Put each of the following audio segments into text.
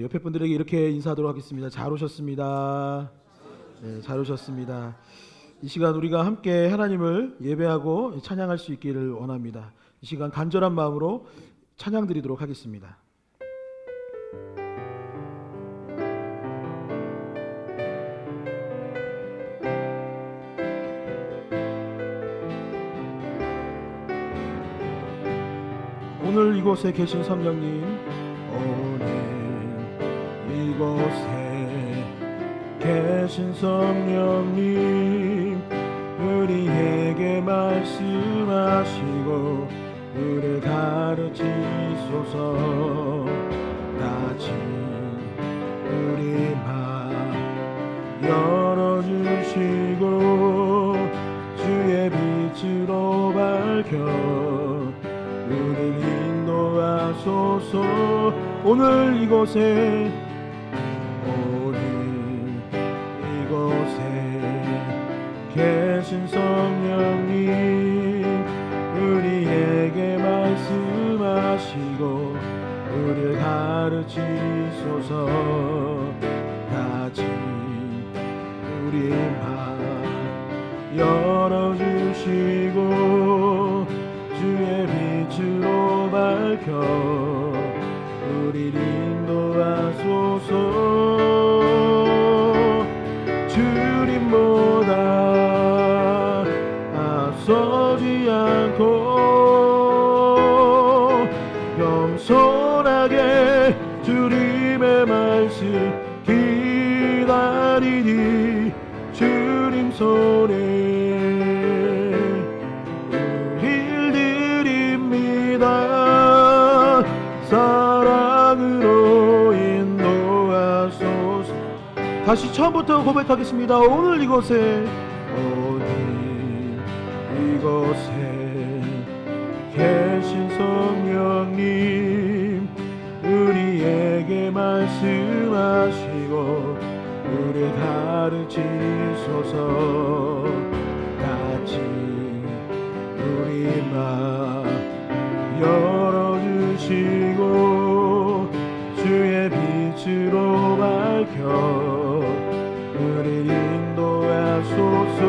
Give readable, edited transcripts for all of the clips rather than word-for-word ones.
옆에 분들에게 이렇게 인사하도록 하겠습니다. 잘 오셨습니다. 네, 잘 오셨습니다. 이 시간 우리가 함께 하나님을 예배하고 찬양할 수 있기를 원합니다. 이 시간 간절한 마음으로 찬양 드리도록 하겠습니다. 오늘 이곳에 계신 성령님, 오늘 이곳에 계신 성령님, 우리에게 말씀하시고 우리를 가르치소서. 다시 우리 마음 열어주시고 주의 빛으로 밝혀 우리를 인도하소서. 오늘 이곳에 계신 성령님, 우리에게 말씀하시고 우리를 가르치소서. 다시 우리 마음 열어주시고 주의 빛으로 밝혀 우리를 인도하소서. 주님보다 앞서지 않고 겸손하게 주님의 말씀 기다리니 주님 손에 우릴 드립니다. 사랑으로 인도하소서. 다시 처음부터 고백하겠습니다. 오늘 이곳에 계신 성령님, 우리에게 말씀하시고 우리를 가르치소서. 같이 우리 마음 열어주시고 주의 빛으로 밝혀 우리를 인도하소서.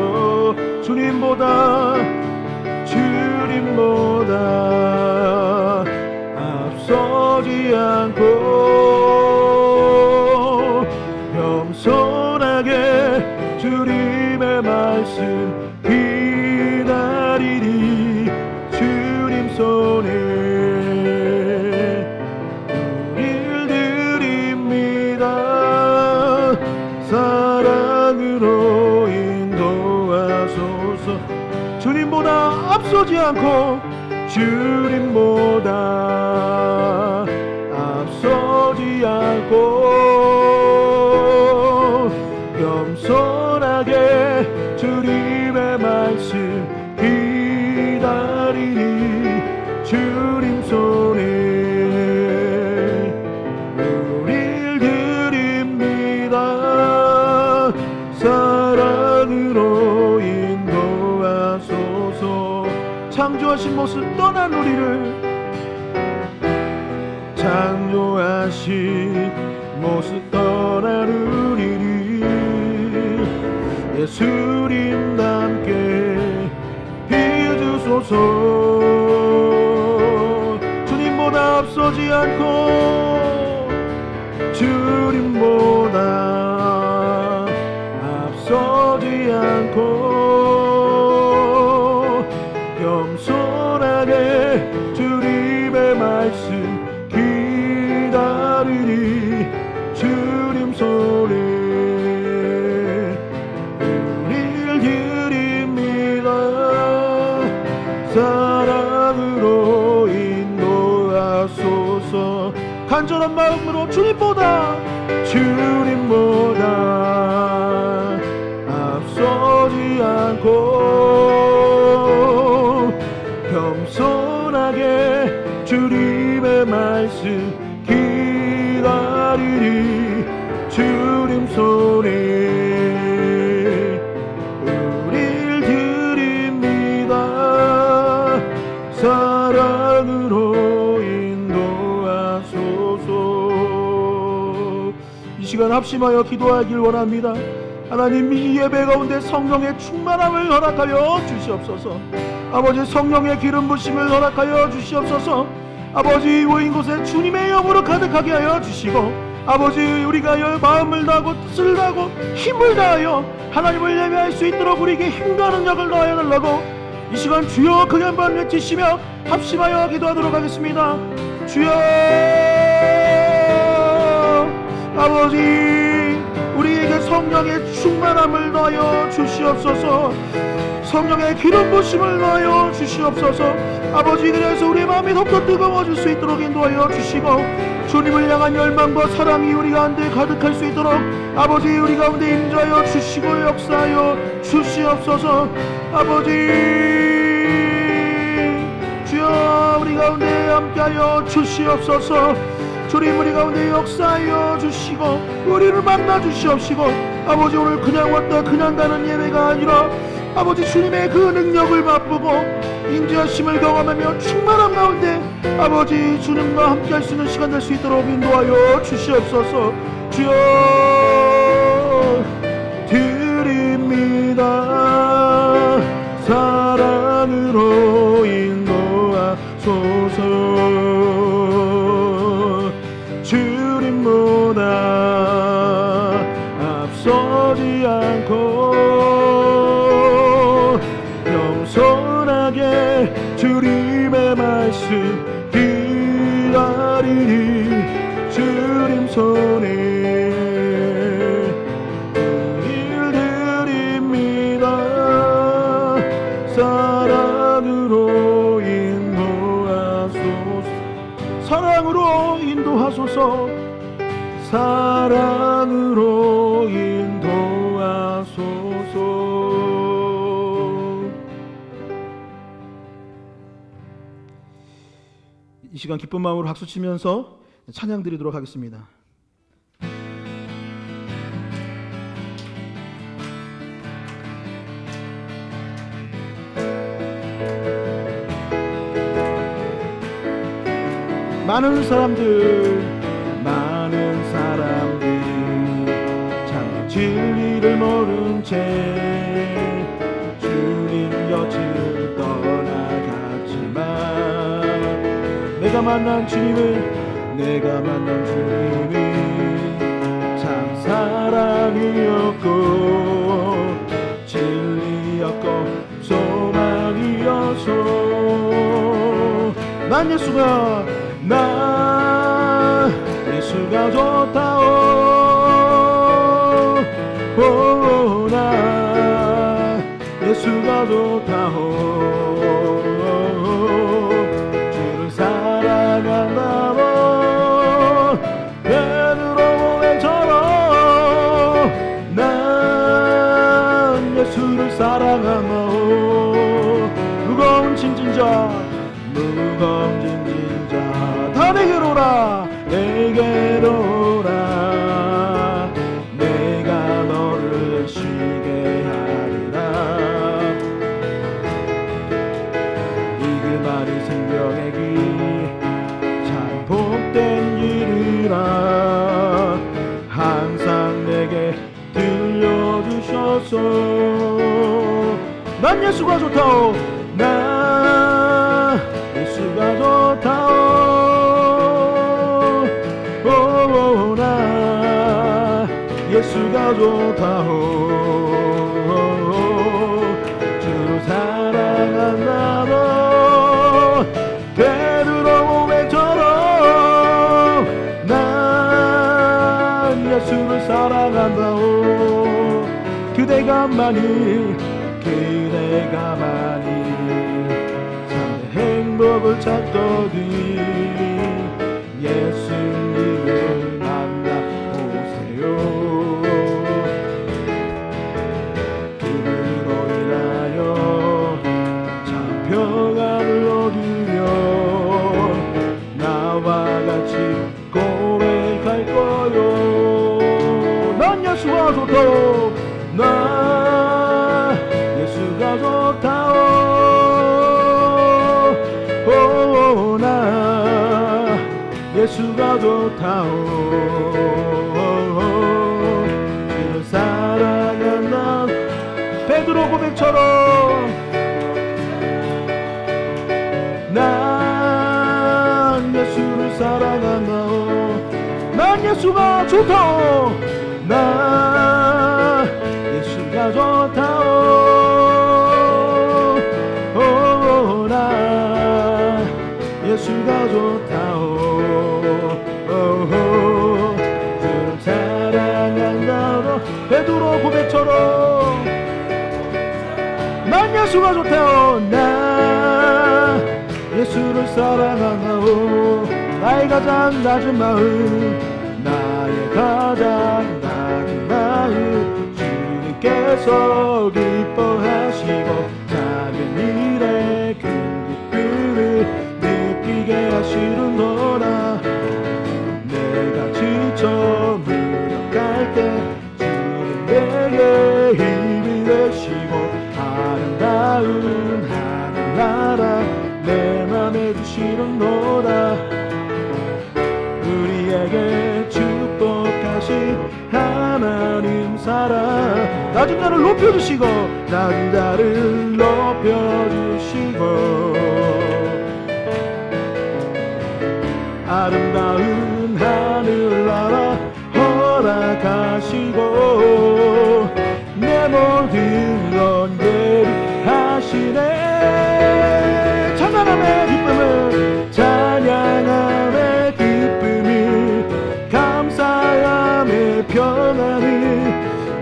주님보다 앞서지 않고 겸손하게 주님의 말씀 기다리니 주님 손에 우릴 드립니다. 사랑으로 인도하소서. 주님보다 앞서지 않고 주님보다 앞서지 않고 겸손하게 주님의 말씀 기다리니 주님 손에 우릴 드립니다. 사랑으로 인도하소서. 창조하신 모습 떠난 우리를, 창조하신 모습 떠난 우리를 예수님답게 비워주소서. 주님보다 앞서지 않고 주님보다 앞서지 않고 겸손하게 주님의 말씀 기다리니 주님 손에 우릴 드립니다. 사랑으로 인도하소서. 간절한 마음으로 주님보다 앞서지 않고 겸손하게 주님의 말씀 기다리니 주님 손에 우릴 드립니다. 사랑으로 인도하소서. 시간 합심하여 기도하길 원합니다. 하나님, 이 예배 가운데 성령의 충만함을 허락하여 주시옵소서. 아버지, 성령의 기름 부심을 허락하여 주시옵소서. 아버지, 모인 곳에 주님의 영으로 가득하게 하여 주시고, 아버지, 우리가 마음을 다하고 뜻을 다하고 힘을 다하여 하나님을 예배할 수 있도록 우리에게 힘과 능력을 더하여 달라고 이 시간 주여 크게 한번 외치시며 합심하여 기도하도록 하겠습니다. 주여, 아버지, 우리에게 성령의 충만함을 더하여 주시옵소서. 성령의 기름 부심을 더하여 주시옵소서. 아버지, 그래서 우리의 마음이 더욱더 뜨거워질 수 있도록 인도하여 주시고, 주님을 향한 열망과 사랑이 우리 가운데 가득할 수 있도록 아버지, 우리 가운데 임재하여 주시고 역사하여 주시옵소서. 아버지, 주여, 우리 가운데 함께하여 주시옵소서. 주님, 우리 가운데 역사하여 주시고 우리를 만나 주시옵시고, 아버지, 오늘 그냥 왔다 그냥 가는 예배가 아니라 아버지, 주님의 그 능력을 맛보고 인자하심을 경험하며 충만한 가운데 아버지, 주님과 함께 할 수 있는 시간 될 수 있도록 인도하여 주시옵소서. 주여, 드립니다. 사랑으로 인도하소서. 주님보다 앞서지 않고 겸손하게 주님의 말씀 기다리니 주님 손에 일드립니다. 사랑으로 인도하소서. 사랑으로 인도하소서. 사랑으로 인도하소서. 이 시간 기쁜 마음으로 박수치면서 찬양 드리도록 하겠습니다. 많은 사람들 참 진리를 모른 채 주님 곁을 떠나갔지만, 내가 만난 주님이 참 사랑이었고 진리였고 소망이어서 난 예수가 좋다오. 나 예수가 좋다오. 주를 사랑한다고 베드로 고백처럼 난 예수를 사랑하오. 무거운 짐진 자 다 내게로 오라. 내가 너를 쉬게 하리라. 이그마리 생명의 길 참 복된 일이라 항상 내게 들려주셔서 난 예수가 좋다오. 나 예수가 좋다오. 나 예수가 좋다오. 주로 사랑한다고 베드로 고백처럼 난 예수를 사랑한다오. 그대가 많이 참 행복을 찾거든 예수님을 만나보세요. 그분으로 인하여 참 평안을 얻으며 나와 같이 고백할 거요. 난 예수가 좋다오. 나 예수가 좋다오. 나 예수가 좋다오. 고백처럼 난 예수를 사랑하나오. 난 예수가 좋다오. 난 예수가 좋다오. 나 예수가 좋다오. 주를 사랑한다오. 베드로 고백처럼 난 예수가 좋다오. 나 예수를 사랑하나오. 나의 가장 낮은 마음, 나의 가장 낮은 마음, 주님께서 기뻐하시고 작은 일에 큰 기쁨을 느끼게 하시는도다. 내가 지쳐 무력할 때 주님 내게 힘이 되시고 아름다운 하늘나라 내 맘에 주시는도다. 우리에게 축복하신 하나님 사랑, 낮은 자를 높여주시고 낮은 자를 높여주시고 아름다운 하늘나라 허락하시고 내 모든 건 예비하시네. 찬양함의 기쁨을 찬양함의 기쁨을 감사함의 평안을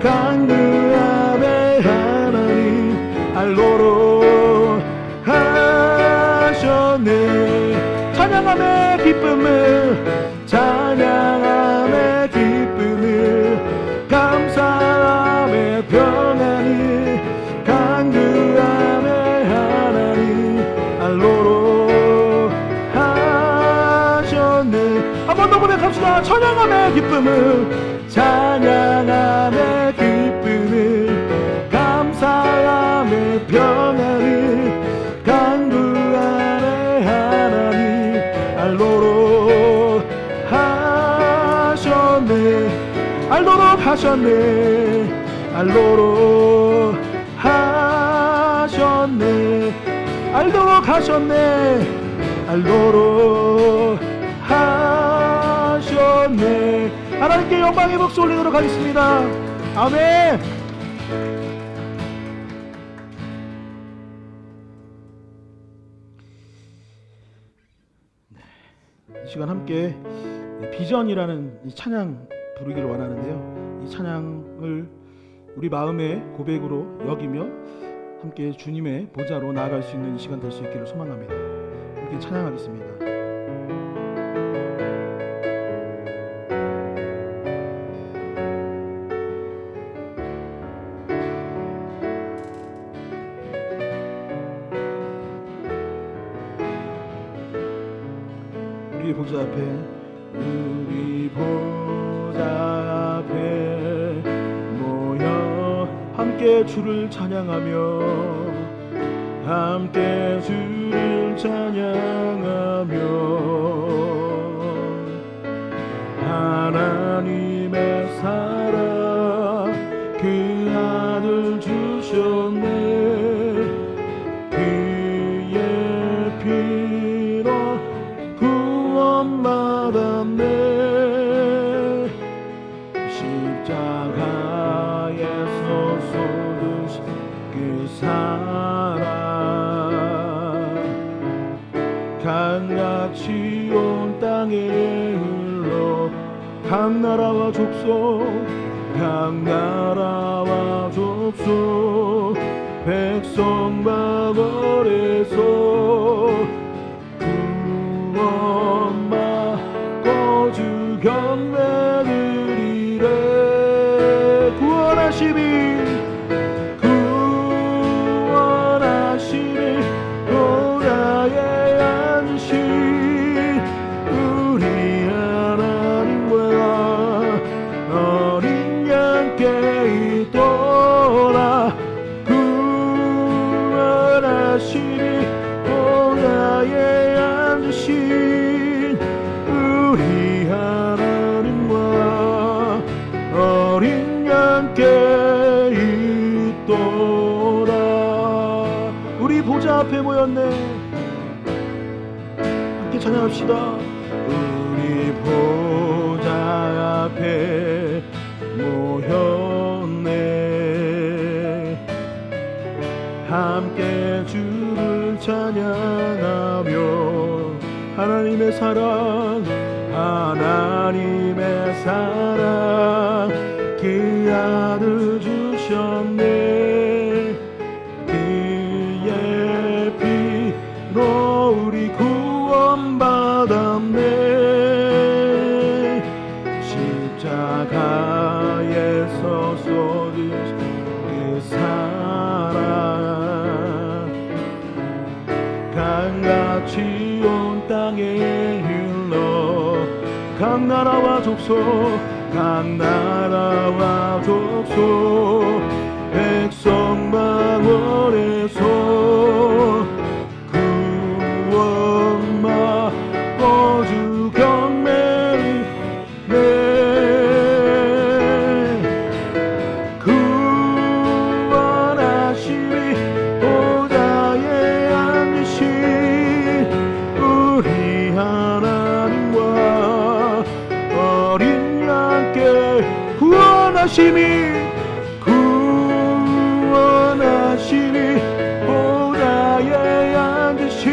강구함의 하나님 알로로 하셨네. 찬양함의 기쁨을 찬양함의 기쁨을 감사함의 평안을 강구함의 하나님 알로로 하셨네. 한 번 더 고백합시다. 찬양함의 기쁨을 찬양함의 기쁨을 감사함의 평안을 강구함의 하나님 알로로 하셨네. 알로로 하셨네. 알로로 하셨네. 알로로 가셨네. 알로로 하셨네. 하나님께 영광의 박수 올리도록 하겠습니다. 아멘. 이 시간 함께 비전이라는 이 찬양 부르기를 원하는데요. 이 찬양을 우리 마음의 고백으로 여기며 함께 주님의 보좌로 나아갈 수 있는 이 시간 될 수 있기를 소망합니다. 함께 찬양하겠습니다. 우리 보좌 앞에 우리 보좌 앞에 모여 함께 주를 찬양하며 함께 주를 찬양하며 하나님의 사랑 그 아들 주셨네. 그의 피로 구원받았네. 십자가에서 쏟으신 그 사랑 강같이 온 땅에 흘러 각 나라와 족속 각 나라와 족속 백성 마을에서 구원받고 주 경배드리래. 구원하시니 보좌에 앉으신 우리 하나님과 어린 양께 있도다. 구원하시니 보좌에 앞에 모였네. 함께 찬양합시다. 우리 보좌 앞에 모였네. 함께 주를 찬양하며 하나님의 사랑, 하나님의 사랑, 그 아들 주셨네. 그의 피로 우리 구원받았네. 십자가에서 쏟은 그 사랑, 강같이 온 땅에 흘러 각 나라와 족속, 각 나라와 족속, 백성 망원에서 구원 마주 경매를 내 구원하시니 보좌에 앉으신 우리 하나님과 어린 양께 구원하시니 보좌에 앉으신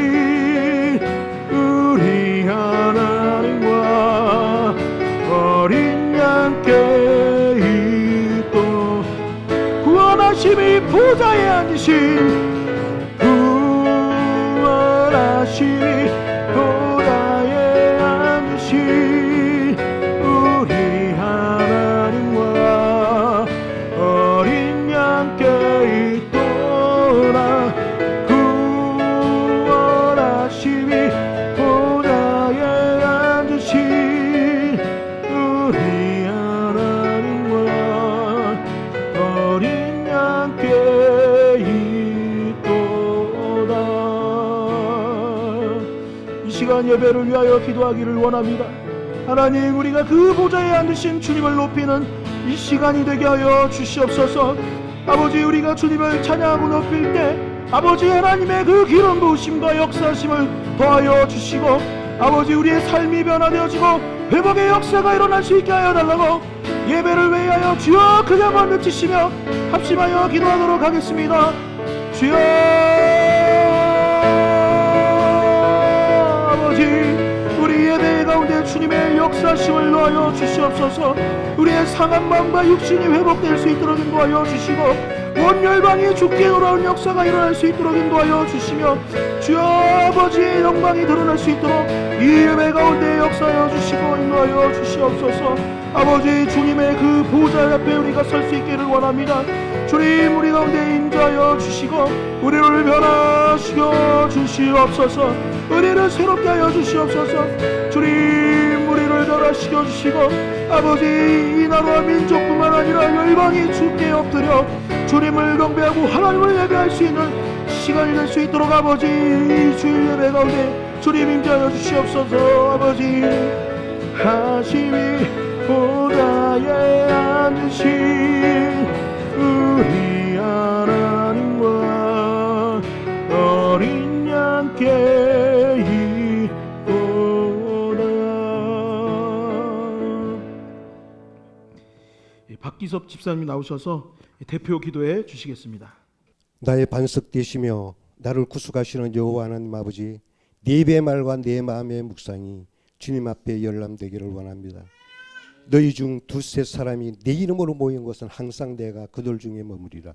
우리 하나님과 어린 양께 있도 구원하심이 보좌에 앉으신 구원하심이 보좌에 앉으신 우리 하나님과 어린 양께 있도다. 구원하심이 보좌에 앉으신 우리 하나님과 어린 양께 있도다. 이 시간 예배를 위하여 기도하기를 원합니다. 하나님, 우리가 그 보좌에 앉으신 주님을 높이는 이 시간이 되게 하여 주시옵소서. 아버지, 우리가 주님을 찬양하고 높일 때 아버지 하나님의 그 기름 부으심과 역사하심을 더하여 주시고, 아버지 우리의 삶이 변화되어지고 회복의 역사가 일어날 수 있게 하여 달라고 예배를 위하여 주여 크게 한번 외치시며 합심하여 기도하도록 하겠습니다. 주여, 아버지 우리 예배 가운데 주님의 역사심을 놓아여 주시옵소서. 우리의 상한 마음과 육신이 회복될 수 있도록 인도하여 주시고, 온 열방이 주께 돌아온 역사가 일어날 수 있도록 인도하여 주시며, 주여 아버지의 영광이 드러날 수 있도록 이 예배 가운데 역사하여 주시고 인도하여 주시옵소서. 아버지, 주님의 그 보좌 앞에 우리가 설 수 있기를 원합니다. 주님, 우리 가운데 인자하여 주시고 우리를 변화시켜 주시옵소서. 우리를 새롭게 하여 주시옵소서. 주님, 우리를 변화시켜 주시고 아버지, 이 나라와 민족뿐만 아니라 열방이 주께 엎드려 주님을 경배하고 하나님을 예배할 수 있는 시간이 될 수 있도록 아버지, 이 주일 예배 가운데 주님 임재하여 주시옵소서. 아버지, 하심이 보좌에 앉으신 우리 하나님과 어린 양께 있도다. 박기섭 집사님이 나오셔서 대표 기도해 주시겠습니다. 나의 반석 되시며 나를 구속하시는 여호와 하나님 아버지, 네 배의 말과 내 마음의 묵상이 주님 앞에 열람되기를 원합니다. 너희 중 두세 사람이 내 이름으로 모인 것은 항상 내가 그들 중에 머무리라.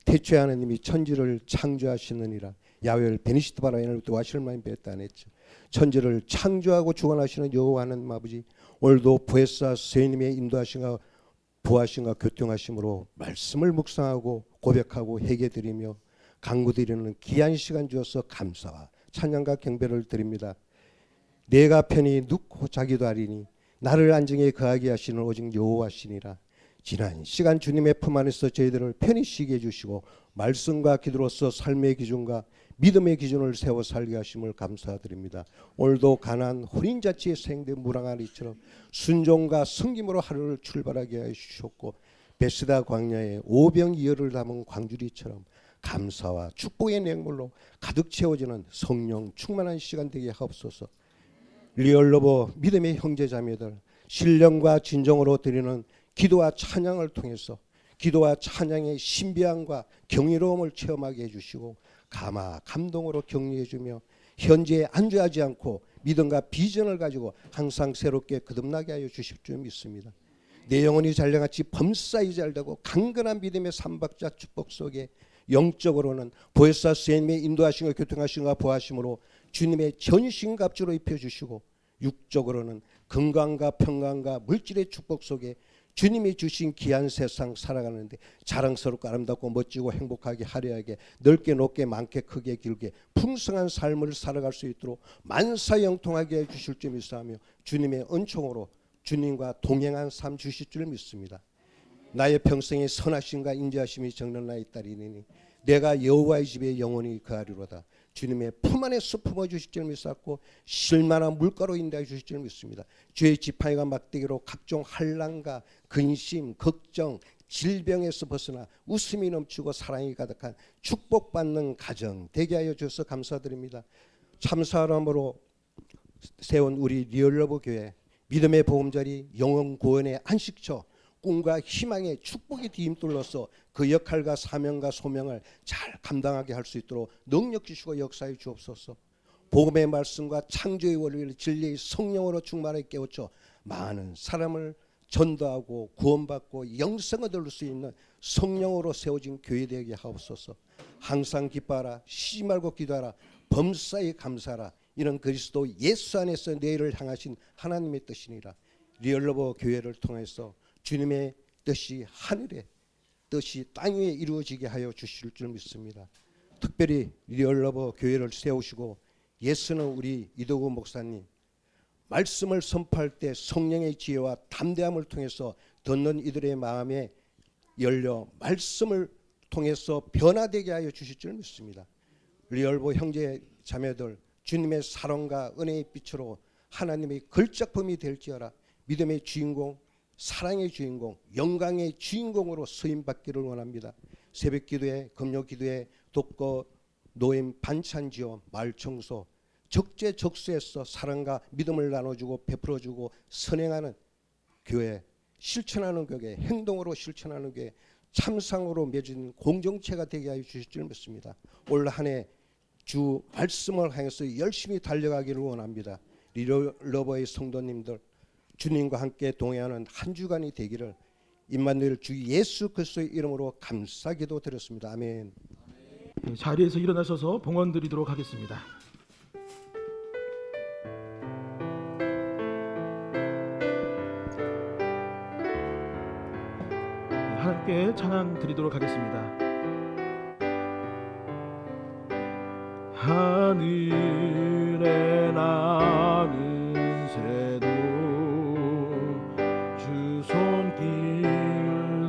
태초에 하나님이 천지를 창조하시느니라. 야훼를 베니시트 바라인을 또 와실만이 뱉다 안 했죠. 천지를 창조하고 주관하시는 여호와 하나님 아버지, 오늘도 부에사 스님의 인도하심과 부하심과 교통하심으로 말씀을 묵상하고 고백하고 회개드리며 간구드리는 귀한 시간 주어서 감사와 찬양과 경배를 드립니다. 내가 편히 눕고 자기도 하리니 나를 안정에 거하게 하시는 오직 여호와시니라. 지난 시간 주님의 품 안에서 저희들을 편히 쉬게 해주시고 말씀과 기도로서 삶의 기준과 믿음의 기준을 세워 살게 하심을 감사드립니다. 오늘도 가난 혼인자치의 생된 무랑아리처럼 순종과 섬김으로 하루를 출발하게 하여 주셨고, 베스다 광야에 오병이어를 담은 광주리처럼 감사와 축복의 맹물로 가득 채워지는 성령 충만한 시간 되게 하옵소서. 리얼러버 믿음의 형제자매들, 신령과 진정으로 드리는 기도와 찬양을 통해서 기도와 찬양의 신비함과 경이로움을 체험하게 해주시고 감동으로 격려해주며 현재에 안주하지 않고 믿음과 비전을 가지고 항상 새롭게 거듭나게 하여 주실 줄 믿습니다. 내 영혼이 잘려같이 범사이 잘되고 강건한 믿음의 삼박자 축복 속에 영적으로는 보혜사 선생님의 인도하심과 교통하심과 보하심으로 주님의 전신갑주로 입혀주시고 육적으로는 건강과 평강과 물질의 축복 속에 주님이 주신 귀한 세상 살아가는데 자랑스럽고 아름답고 멋지고 행복하게 화려하게 넓게 높게 많게 크게 길게 풍성한 삶을 살아갈 수 있도록 만사형통하게 해주실 줄 믿사하며 주님의 은총으로 주님과 동행한 삶 주실 줄 믿습니다. 나의 평생의 선하심과 인자하심이 적는 나의 딸이니 내가 여호와의 집에 영원히 거하리로다. 주님의 품 안에서 품어주실 줄 믿었고 실만한 물가로 인도해 주실 줄 믿습니다. 죄의 지팡이가 막대기로 각종 환난과 근심, 걱정, 질병에서 벗어나 웃음이 넘치고 사랑이 가득한 축복받는 가정 되게 하여 주셔서 감사드립니다. 참사람으로 세운 우리 리얼러브 교회 믿음의 보금자리 영원 구원의 안식처 꿈과 희망의 축복의 디딤돌로서 그 역할과 사명과 소명을 잘 감당하게 할 수 있도록 능력 주시고 역사해 주옵소서. 복음의 말씀과 창조의 원리를 진리의 성령으로 충만하게 깨우쳐 많은 사람을 전도하고 구원받고 영생을 얻을 수 있는 성령으로 세워진 교회 되게 하옵소서. 항상 기뻐하라, 쉬지 말고 기도하라, 범사에 감사하라. 이런 그리스도 예수 안에서 내일을 향하신 하나님의 뜻이니라. 리얼러버 교회를 통해서 주님의 뜻이 하늘에 뜻이 땅 위에 이루어지게 하여 주실 줄 믿습니다. 특별히 리얼러버 교회를 세우시고 예수는 우리 이도구 목사님 말씀을 선포할 때 성령의 지혜와 담대함을 통해서 듣는 이들의 마음에 열려 말씀을 통해서 변화되게 하여 주실 줄 믿습니다. 리얼버 형제 자매들 주님의 사랑과 은혜의 빛으로 하나님의 걸작품이 될지어라. 믿음의 주인공, 사랑의 주인공, 영광의 주인공으로 쓰임받기를 원합니다. 새벽 기도에, 금요 기도에, 독거, 노임, 반찬지어, 마을 청소, 적재적소에서 사랑과 믿음을 나눠주고 베풀어주고 선행하는 교회, 실천하는 교회, 행동으로 실천하는 교회, 참상으로 맺은 공동체가 되게 하여 주실 줄 믿습니다. 올 한 해 주 말씀을 향해서 열심히 달려가기를 원합니다. 리얼러버의 성도님들 주님과 함께 동행하는 한 주간이 되기를 임마누엘 주 예수 그리스도의 이름으로 감사기도 드렸습니다. 아멘. 네, 자리에서 일어나셔서 봉헌 드리도록 하겠습니다. 하나님께 찬양 드리도록 하겠습니다. 하늘에 나는 새도 주 손길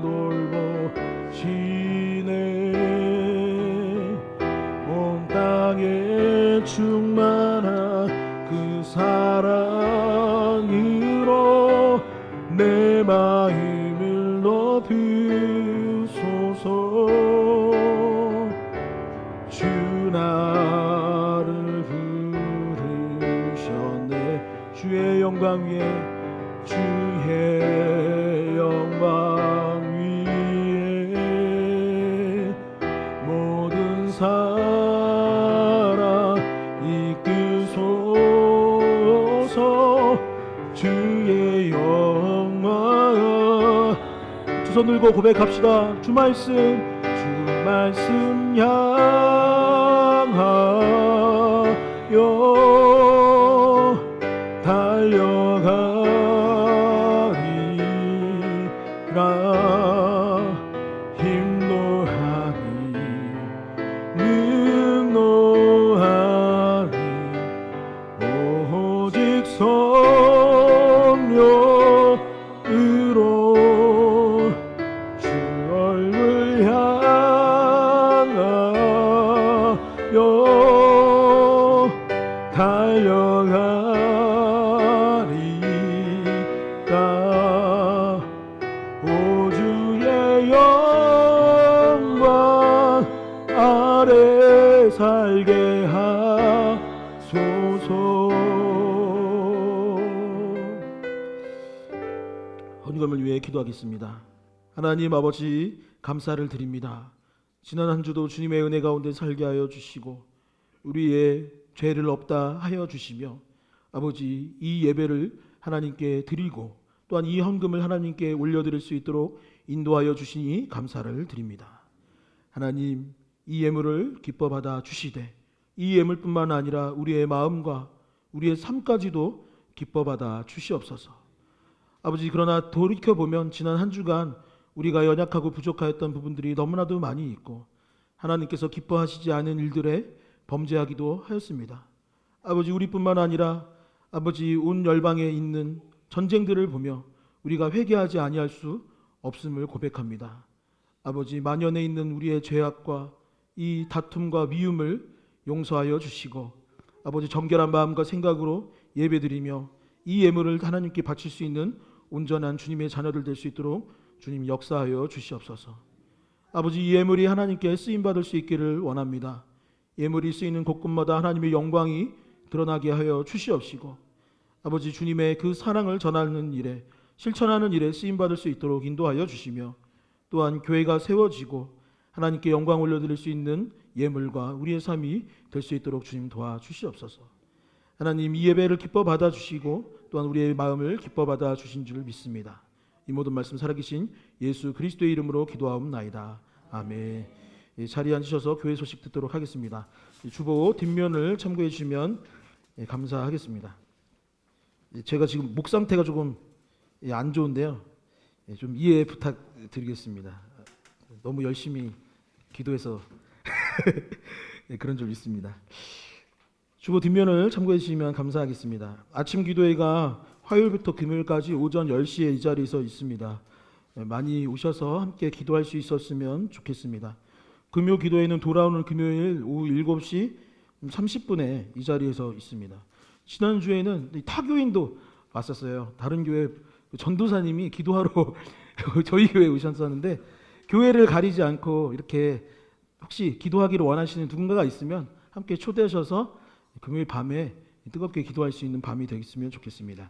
돌보시네. 온 땅에 충만한 그 사랑으로 내 마음을 높이소서. 주 나를 부르셨네. 주의 영광 위에, 주의 영광 위에 모든 사람 이끄소서. 주의 영광. 두 손 들고 고백합시다. 주 말씀, 주 말씀 향하여 달려가리라. 힘노하니 능노하니 오직 성령으로 주 얼굴 향하여 달려가리. 번금을 위해 기도하겠습니다. 하나님 아버지, 감사를 드립니다. 지난 한 주도 주님의 은혜 가운데 살게 하여 주시고 우리의 죄를 없다 하여 주시며 아버지, 이 예배를 하나님께 드리고 또한 이 헌금을 하나님께 올려드릴 수 있도록 인도하여 주시니 감사를 드립니다. 하나님, 이 예물을 기뻐 받아 주시되 이 예물뿐만 아니라 우리의 마음과 우리의 삶까지도 기뻐 받아 주시옵소서. 아버지, 그러나 돌이켜보면 지난 한 주간 우리가 연약하고 부족하였던 부분들이 너무나도 많이 있고 하나님께서 기뻐하시지 않은 일들에 범죄하기도 하였습니다. 아버지, 우리뿐만 아니라 아버지 온 열방에 있는 전쟁들을 보며 우리가 회개하지 아니할 수 없음을 고백합니다. 아버지, 만연해 있는 우리의 죄악과 이 다툼과 미움을 용서하여 주시고 아버지, 정결한 마음과 생각으로 예배드리며 이 예물을 하나님께 바칠 수 있는 온전한 주님의 자녀들 될 수 있도록 주님 역사하여 주시옵소서. 아버지, 이 예물이 하나님께 쓰임받을 수 있기를 원합니다. 예물이 쓰이는 곳곳마다 하나님의 영광이 드러나게 하여 주시옵시고 아버지, 주님의 그 사랑을 전하는 일에 실천하는 일에 쓰임받을 수 있도록 인도하여 주시며 또한 교회가 세워지고 하나님께 영광 올려드릴 수 있는 예물과 우리의 삶이 될 수 있도록 주님 도와주시옵소서. 하나님, 이 예배를 기뻐 받아주시고 또한 우리의 마음을 기뻐 받아주신 줄 믿습니다. 이 모든 말씀 살아계신 예수 그리스도의 이름으로 기도하옵나이다. 아멘. 자리에 앉으셔서 교회 소식 듣도록 하겠습니다. 주보 뒷면을 참고해 주시면 감사하겠습니다. 제가 지금 목 상태가 조금 안 좋은데요. 좀 이해 부탁드리겠습니다. 너무 열심히 기도해서 그런 줄 믿습니다. 주보 뒷면을 참고해 주시면 감사하겠습니다. 아침 기도회가 화요일부터 금요일까지 오전 10시에 이 자리에서 있습니다. 많이 오셔서 함께 기도할 수 있었으면 좋겠습니다. 금요 기도회는 돌아오는 금요일 오후 7시 30분에 이 자리에서 있습니다. 지난주에는 타교인도 왔었어요. 다른 교회 전도사님이 기도하러 저희 교회에 오셨었는데 교회를 가리지 않고 이렇게 혹시 기도하기를 원하시는 누군가가 있으면 함께 초대하셔서 금요일 밤에 뜨겁게 기도할 수 있는 밤이 되었으면 좋겠습니다.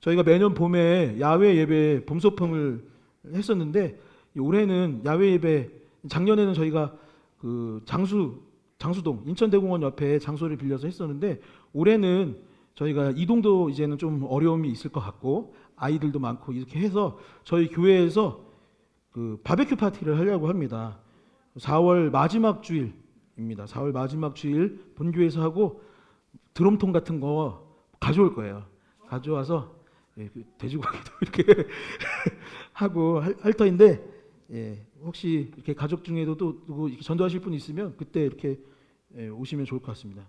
저희가 매년 봄에 야외 예배 봄소풍을 했었는데 올해는 야외 예배, 작년에는 저희가 그 장수동 인천대공원 옆에 장소를 빌려서 했었는데 올해는 저희가 이동도 이제는 좀 어려움이 있을 것 같고 아이들도 많고 이렇게 해서 저희 교회에서 그 바베큐 파티를 하려고 합니다. 4월 마지막 주일입니다. 4월 마지막 주일 본교에서 하고 드럼통 같은 거 가져올 거예요. 가져와서 돼지고기도 이렇게 하고 할 터인데 혹시 이렇게 가족 중에도 또 누구 전도하실 분 있으면 그때 이렇게 오시면 좋을 것 같습니다.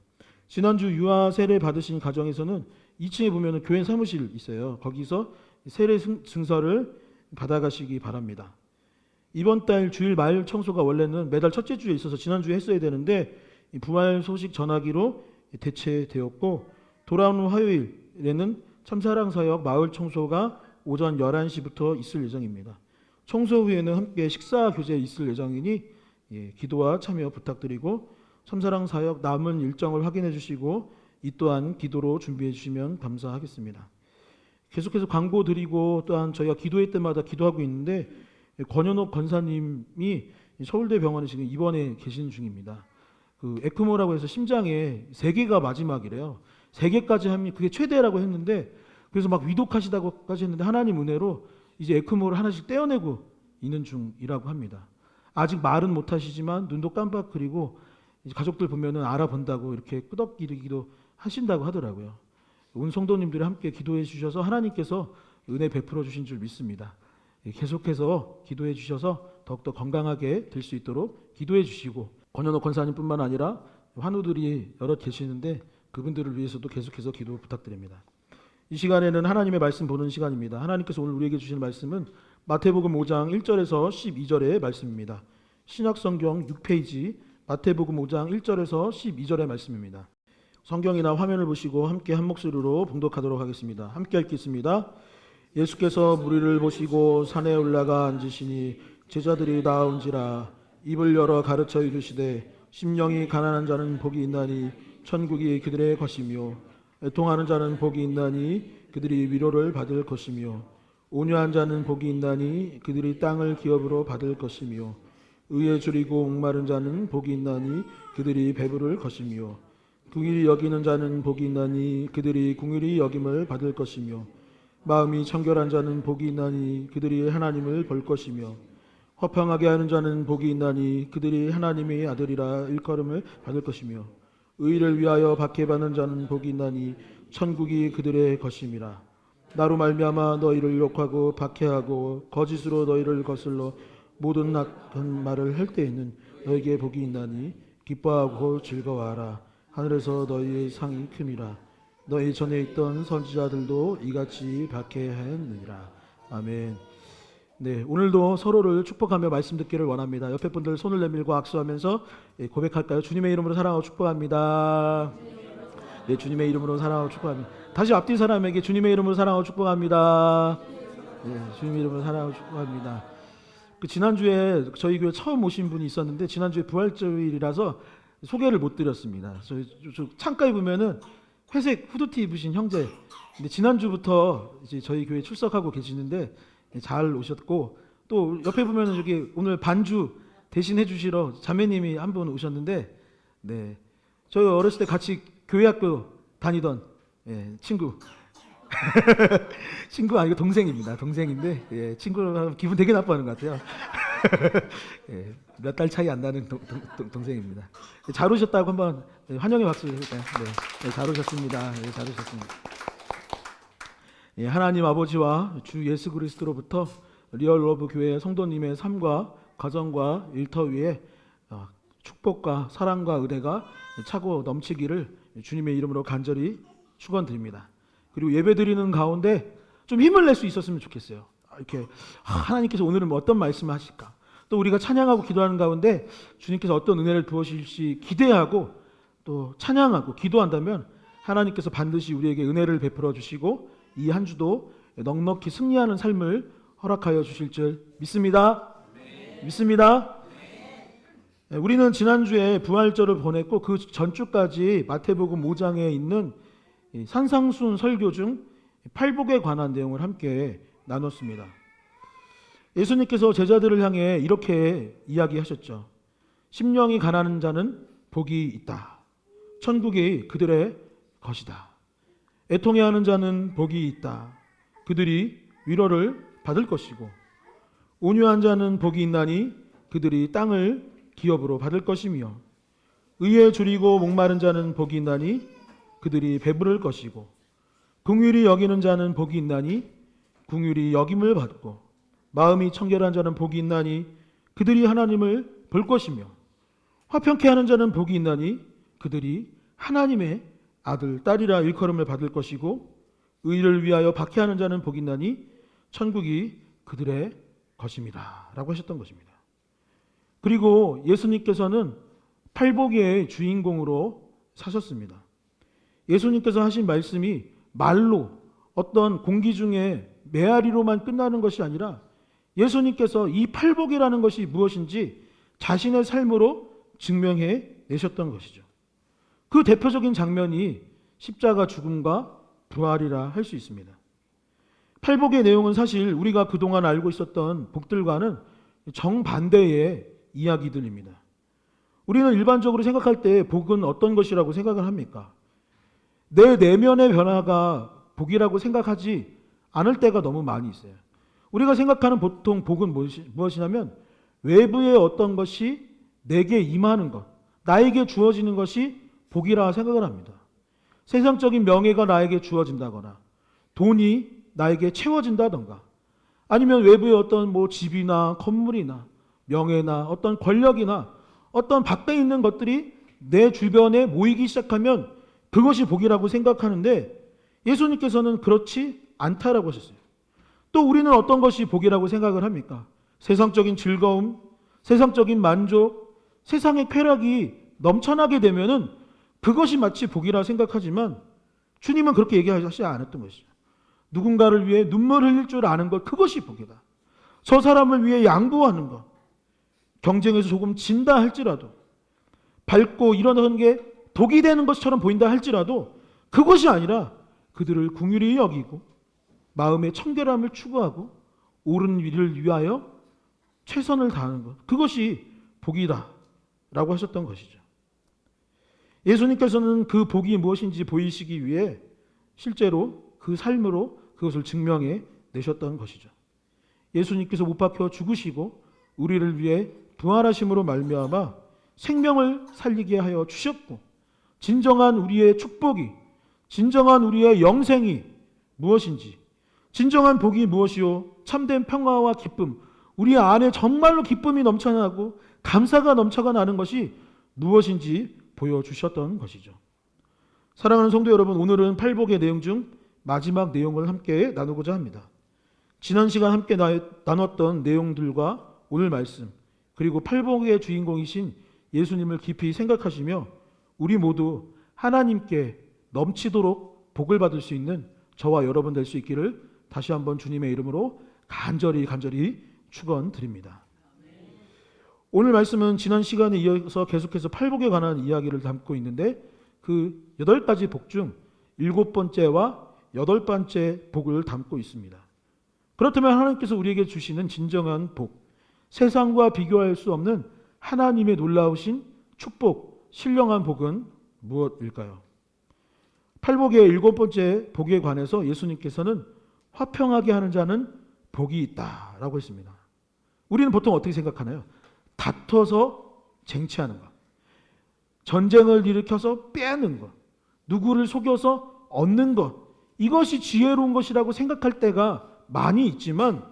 지난주 유아 세례 받으신 가정에서는 2층에 보면 교회 사무실 있어요. 거기서 세례 증서를 받아가시기 바랍니다. 이번 달 주일 말 청소가 원래는 매달 첫째 주에 있어서 지난주에 했어야 되는데 부활 소식 전하기로 대체되었고 돌아오는 화요일에는 참사랑사역 마을 청소가 오전 11시부터 있을 예정입니다. 청소 후에는 함께 식사 교제 있을 예정이니 기도와 참여 부탁드리고 참사랑사역 남은 일정을 확인해 주시고 이 또한 기도로 준비해 주시면 감사하겠습니다. 계속해서 광고 드리고 또한 저희가 기도회 때마다 기도하고 있는데 권현옥 권사님이 서울대 병원에 지금 입원해 계시는 중입니다. 그 에크모라고 해서 심장에 3개가 마지막이래요. 3개까지 하면 그게 최대라고 했는데 그래서 막 위독하시다고까지 했는데 하나님 은혜로 이제 에크모를 하나씩 떼어내고 있는 중이라고 합니다. 아직 말은 못하시지만 눈도 깜빡거리고 이제 가족들 보면은 알아본다고 이렇게 끄덕기도 하신다고 하더라고요. 온 성도님들이 함께 기도해 주셔서 하나님께서 은혜 베풀어 주신 줄 믿습니다. 계속해서 기도해 주셔서 더욱더 건강하게 될 수 있도록 기도해 주시고 권현옥 권사님뿐만 아니라 환우들이 여럿 계시는데 그분들을 위해서도 계속해서 기도 부탁드립니다. 이 시간에는 하나님의 말씀 보는 시간입니다. 하나님께서 오늘 우리에게 주시는 말씀은 마태복음 5장 1절에서 12절의 말씀입니다. 신약성경 6페이지 마태복음 5장 1절에서 12절의 말씀입니다. 성경이나 화면을 보시고 함께 한 목소리로 봉독하도록 하겠습니다. 함께 읽겠습니다. 예수께서 무리를 보시고 산에 올라가 앉으시니 제자들이 나온지라 입을 열어 가르쳐 이르시되 심령이 가난한 자는 복이 있나니 천국이 그들의 것이며 애통하는 자는 복이 있나니 그들이 위로를 받을 것이며 온유한 자는 복이 있나니 그들이 땅을 기업으로 받을 것이며 의에 줄이고 목마른 자는 복이 있나니 그들이 배부를 것이며 궁일이 여기는 자는 복이 있나니 그들이 궁일이 여김을 받을 것이며 마음이 청결한 자는 복이 있나니 그들이 하나님을 볼 것이며 화평하게 하는 자는 복이 있나니 그들이 하나님의 아들이라 일컬음을 받을 것이며 의를 위하여 박해받는 자는 복이 있나니 천국이 그들의 것임이라. 나로 말미암아 너희를 욕하고 박해하고 거짓으로 너희를 거슬러 모든 악한 말을 할 때에는 너희에게 복이 있나니 기뻐하고 즐거워하라. 하늘에서 너희의 상이 큼이라. 너희 전에 있던 선지자들도 이같이 박해하였느니라. 아멘. 네, 오늘도 서로를 축복하며 말씀 듣기를 원합니다. 옆에 분들 손을 내밀고 악수하면서 고백할까요? 주님의 이름으로 사랑하고 축복합니다. 네, 주님의 이름으로 사랑하고 축복합니다. 다시 앞뒤 사람에게 주님의 이름으로 사랑하고 축복합니다. 네, 주님의 이름으로 사랑하고 축복합니다. 지난주에 저희 교회 처음 오신 분이 있었는데 지난주에 부활절이라서 소개를 못 드렸습니다. 저 창가에 보면은 회색 후드티 입으신 형제. 근데 지난주부터 이제 저희 교회 출석하고 계시는데 잘 오셨고, 또 옆에 보면은 저기 오늘 반주 대신해 주시러 자매님이 한 분 오셨는데, 네, 저희 어렸을 때 같이 교회학교 다니던 친구. 친구 아니고 동생입니다. 동생인데 친구로 기분 되게 나빠하는 것 같아요. 몇 달 차이 안 나는 동생입니다. 잘 오셨다고 한번 환영의 박수 해볼까요? 네, 잘 오셨습니다. 네, 잘 오셨습니다. 하나님 아버지와 주 예수 그리스도로부터 리얼 러브 교회 성도님의 삶과 가정과 일터 위에 축복과 사랑과 은혜가 차고 넘치기를 주님의 이름으로 간절히 축원드립니다. 그리고 예배드리는 가운데 좀 힘을 낼 수 있었으면 좋겠어요. 이렇게 하나님께서 오늘은 어떤 말씀을 하실까? 또 우리가 찬양하고 기도하는 가운데 주님께서 어떤 은혜를 부으실지 기대하고 또 찬양하고 기도한다면 하나님께서 반드시 우리에게 은혜를 베풀어 주시고 이 한 주도 넉넉히 승리하는 삶을 허락하여 주실 줄 믿습니다. 믿습니다. 우리는 지난주에 부활절을 보냈고 그 전주까지 마태복음 5장에 있는 산상순 설교 중 팔복에 관한 내용을 함께 나눴습니다. 예수님께서 제자들을 향해 이렇게 이야기하셨죠. 심령이 가난한 자는 복이 있다. 천국이 그들의 것이다. 애통해하는 자는 복이 있다. 그들이 위로를 받을 것이고 온유한 자는 복이 있나니 그들이 땅을 기업으로 받을 것이며 의에 줄이고 목마른 자는 복이 있나니 그들이 배부를 것이고 긍휼히 여기는 자는 복이 있나니 긍휼히 여김을 받고 마음이 청결한 자는 복이 있나니 그들이 하나님을 볼 것이며 화평케 하는 자는 복이 있나니 그들이 하나님의 아들, 딸이라 일컬음을 받을 것이고 의를 위하여 박해하는 자는 복이 있나니 천국이 그들의 것입니다. 라고 하셨던 것입니다. 그리고 예수님께서는 팔복의 주인공으로 사셨습니다. 예수님께서 하신 말씀이 말로 어떤 공기 중에 메아리로만 끝나는 것이 아니라 예수님께서 이 팔복이라는 것이 무엇인지 자신의 삶으로 증명해 내셨던 것이죠. 그 대표적인 장면이 십자가 죽음과 부활이라 할 수 있습니다. 팔복의 내용은 사실 우리가 그동안 알고 있었던 복들과는 정반대의 이야기들입니다. 우리는 일반적으로 생각할 때 복은 어떤 것이라고 생각을 합니까? 내 내면의 변화가 복이라고 생각하지 않을 때가 너무 많이 있어요. 우리가 생각하는 보통 복은 무엇이냐면 외부의 어떤 것이 내게 임하는 것, 나에게 주어지는 것이 복이라 생각을 합니다. 세상적인 명예가 나에게 주어진다거나 돈이 나에게 채워진다던가 아니면 외부의 어떤 집이나 건물이나 명예나 어떤 권력이나 어떤 밖에 있는 것들이 내 주변에 모이기 시작하면 그것이 복이라고 생각하는데 예수님께서는 그렇지 않다라고 하셨어요. 또 우리는 어떤 것이 복이라고 생각을 합니까? 세상적인 즐거움, 세상적인 만족, 세상의 쾌락이 넘쳐나게 되면은 그것이 마치 복이라 생각하지만 주님은 그렇게 얘기하지 않았던 것이죠. 누군가를 위해 눈물 흘릴 줄 아는 것, 그것이 복이다. 저 사람을 위해 양보하는 것, 경쟁에서 조금 진다 할지라도 밟고 일어나는 게 독이 되는 것처럼 보인다 할지라도 그것이 아니라 그들을 긍휼히 여기고 마음의 청결함을 추구하고 옳은 일을 위하여 최선을 다하는 것, 그것이 복이다 라고 하셨던 것이죠. 예수님께서는 그 복이 무엇인지 보이시기 위해 실제로 그 삶으로 그것을 증명해 내셨던 것이죠. 예수님께서 못 박혀 죽으시고 우리를 위해 부활하심으로 말미암아 생명을 살리게 하여 주셨고, 진정한 우리의 축복이, 진정한 우리의 영생이 무엇인지, 진정한 복이 무엇이요, 참된 평화와 기쁨, 우리 안에 정말로 기쁨이 넘쳐나고 감사가 넘쳐가 나는 것이 무엇인지 보여주셨던 것이죠. 사랑하는 성도 여러분, 오늘은 팔복의 내용 중 마지막 내용을 함께 나누고자 합니다. 지난 시간 함께 나눴던 내용들과 오늘 말씀, 그리고 팔복의 주인공이신 예수님을 깊이 생각하시며 우리 모두 하나님께 넘치도록 복을 받을 수 있는 저와 여러분 될 수 있기를 다시 한번 주님의 이름으로 간절히 축원드립니다. 오늘 말씀은 지난 시간에 이어서 계속해서 팔복에 관한 이야기를 담고 있는데, 그 8가지 복 중 7번째와 8번째 복을 담고 있습니다. 그렇다면 하나님께서 우리에게 주시는 진정한 복, 세상과 비교할 수 없는 하나님의 놀라우신 축복, 신령한 복은 무엇일까요? 팔복의 7번째 복에 관해서 예수님께서는 화평하게 하는 자는 복이 있다라고 했습니다. 우리는 보통 어떻게 생각하나요? 다퉈서 쟁취하는 것, 전쟁을 일으켜서 빼앗는 것, 누구를 속여서 얻는 것, 이것이 지혜로운 것이라고 생각할 때가 많이 있지만,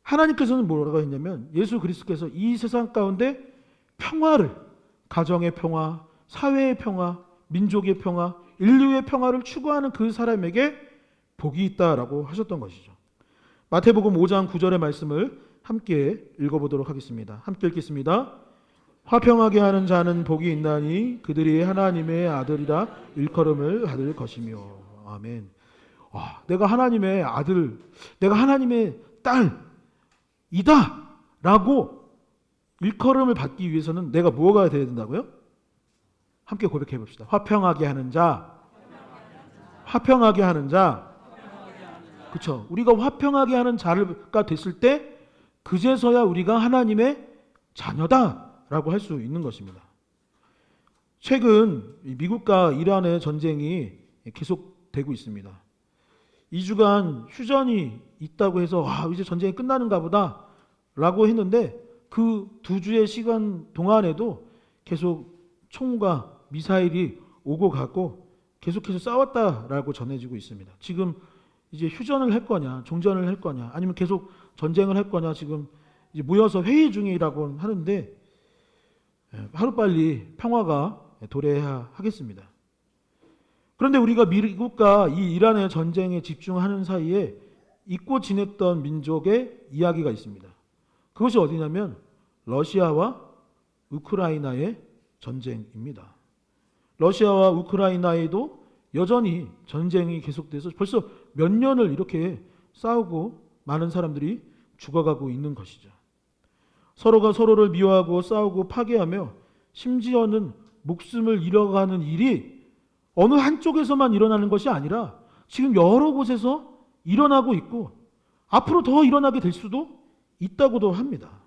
하나님께서는 뭐라고 했냐면, 예수 그리스도께서 이 세상 가운데 평화를, 가정의 평화, 사회의 평화, 민족의 평화, 인류의 평화를 추구하는 그 사람에게 복이 있다라고 하셨던 것이죠. 마태복음 5장 9절의 말씀을 함께 읽어보도록 하겠습니다. 함께 읽겠습니다. 화평하게 하는 자는 복이 있나니 그들이 하나님의 아들이라 일컬음을 받을 것이며. 아멘. 내가 하나님의 아들, 내가 하나님의 딸이다 라고 일컬음을 받기 위해서는 내가 뭐가 되어야 된다고요? 함께 고백해 봅시다. 화평하게 하는 자, 화평하게 하는 자. 그렇죠. 우리가 화평하게 하는 자가 됐을 때 그제서야 우리가 하나님의 자녀다라고 할 수 있는 것입니다. 최근 미국과 이란의 전쟁이 계속되고 있습니다. 2주간 휴전이 있다고 해서 이제 전쟁이 끝나는가 보다 라고 했는데, 그 2주의 시간 동안에도 계속 총과 미사일이 오고 가고 계속해서 싸웠다라고 전해지고 있습니다. 지금 이제 휴전을 할 거냐, 종전을 할 거냐, 아니면 계속 전쟁을 할 거냐, 지금 이제 모여서 회의 중이라고 하는데, 하루빨리 평화가 도래해야 하겠습니다. 그런데 우리가 미국과 이 이란의 전쟁에 집중하는 사이에 잊고 지냈던 민족의 이야기가 있습니다. 그것이 어디냐면 러시아와 우크라이나의 전쟁입니다. 러시아와 우크라이나에도 여전히 전쟁이 계속돼서 벌써 몇 년을 이렇게 싸우고 많은 사람들이 죽어가고 있는 것이죠. 서로가 서로를 미워하고 싸우고 파괴하며 심지어는 목숨을 잃어가는 일이 어느 한쪽에서만 일어나는 것이 아니라 지금 여러 곳에서 일어나고 있고 앞으로 더 일어나게 될 수도 있다고도 합니다.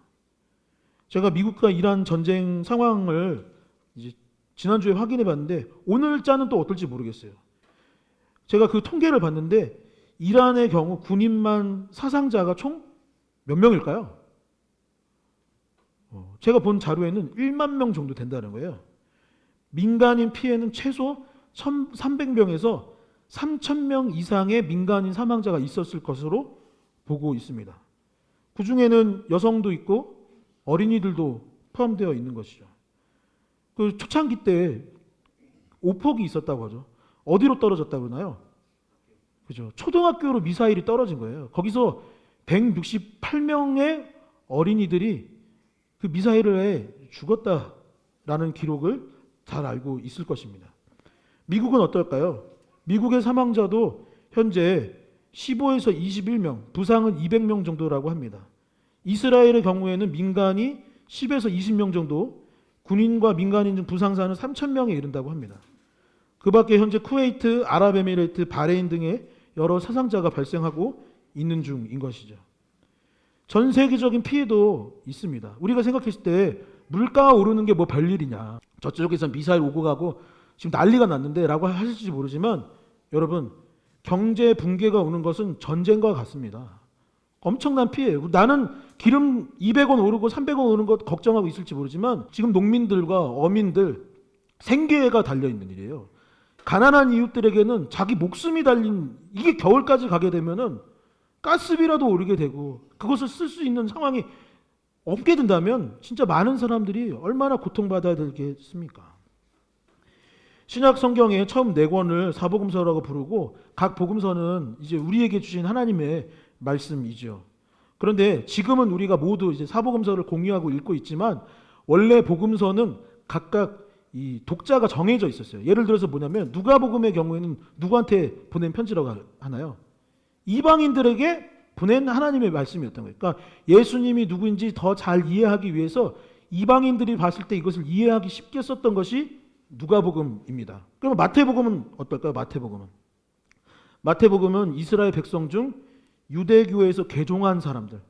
제가 미국과 이란 전쟁 상황을 이제 지난주에 확인해 봤는데 오늘자는 또 어떨지 모르겠어요. 제가 그 통계를 봤는데 이란의 경우 군인만 사상자가 총 몇 명일까요? 제가 본 자료에는 1만 명 정도 된다는 거예요. 민간인 피해는 최소 1,300명에서 3,000명 이상의 민간인 사망자가 있었을 것으로 보고 있습니다. 그 중에는 여성도 있고 어린이들도 포함되어 있는 것이죠. 그 초창기 때 오폭이 있었다고 하죠. 어디로 떨어졌다고 하나요? 그죠? 초등학교로 미사일이 떨어진 거예요. 거기서 168명의 어린이들이 그 미사일에 죽었다라는 기록을 잘 알고 있을 것입니다. 미국은 어떨까요? 미국의 사망자도 현재 15에서 21명, 부상은 200명 정도라고 합니다. 이스라엘의 경우에는 민간이 10에서 20명 정도, 군인과 민간인 중 부상자는 3,000명에 이른다고 합니다. 그 밖에 현재 쿠웨이트, 아랍에미레이트, 바레인 등의 여러 사상자가 발생하고 있는 중인 것이죠. 전 세계적인 피해도 있습니다. 우리가 생각했을 때 물가가 오르는 게 뭐 별일이냐, 저쪽에서 미사일 오고 가고 지금 난리가 났는데 라고 하실지 모르지만, 여러분, 경제 붕괴가 오는 것은 전쟁과 같습니다. 엄청난 피해예요. 나는 기름 200원 오르고 300원 오르는 것 걱정하고 있을지 모르지만, 지금 농민들과 어민들 생계가 달려있는 일이에요. 가난한 이웃들에게는 자기 목숨이 달린, 이게 겨울까지 가게 되면은 가스비라도 오르게 되고 그것을 쓸 수 있는 상황이 없게 된다면 진짜 많은 사람들이 얼마나 고통받아야 되겠습니까? 신약 성경의 처음 4권을 사복음서라고 부르고, 각 복음서는 이제 우리에게 주신 하나님의 말씀이죠. 그런데 지금은 우리가 모두 이제 사복음서를 공유하고 읽고 있지만, 원래 복음서는 각각 이 독자가 정해져 있었어요. 예를 들어서 뭐냐면, 누가복음의 경우에는 누구한테 보낸 편지라고 하나요? 이방인들에게 보낸 하나님의 말씀이었던 거예요. 그러니까 예수님이 누구인지 더 잘 이해하기 위해서 이방인들이 봤을 때 이것을 이해하기 쉽게 썼던 것이 누가복음입니다. 그럼 마태복음은 어떨까요? 마태복음은 이스라엘 백성 중 유대교에서 개종한 사람들을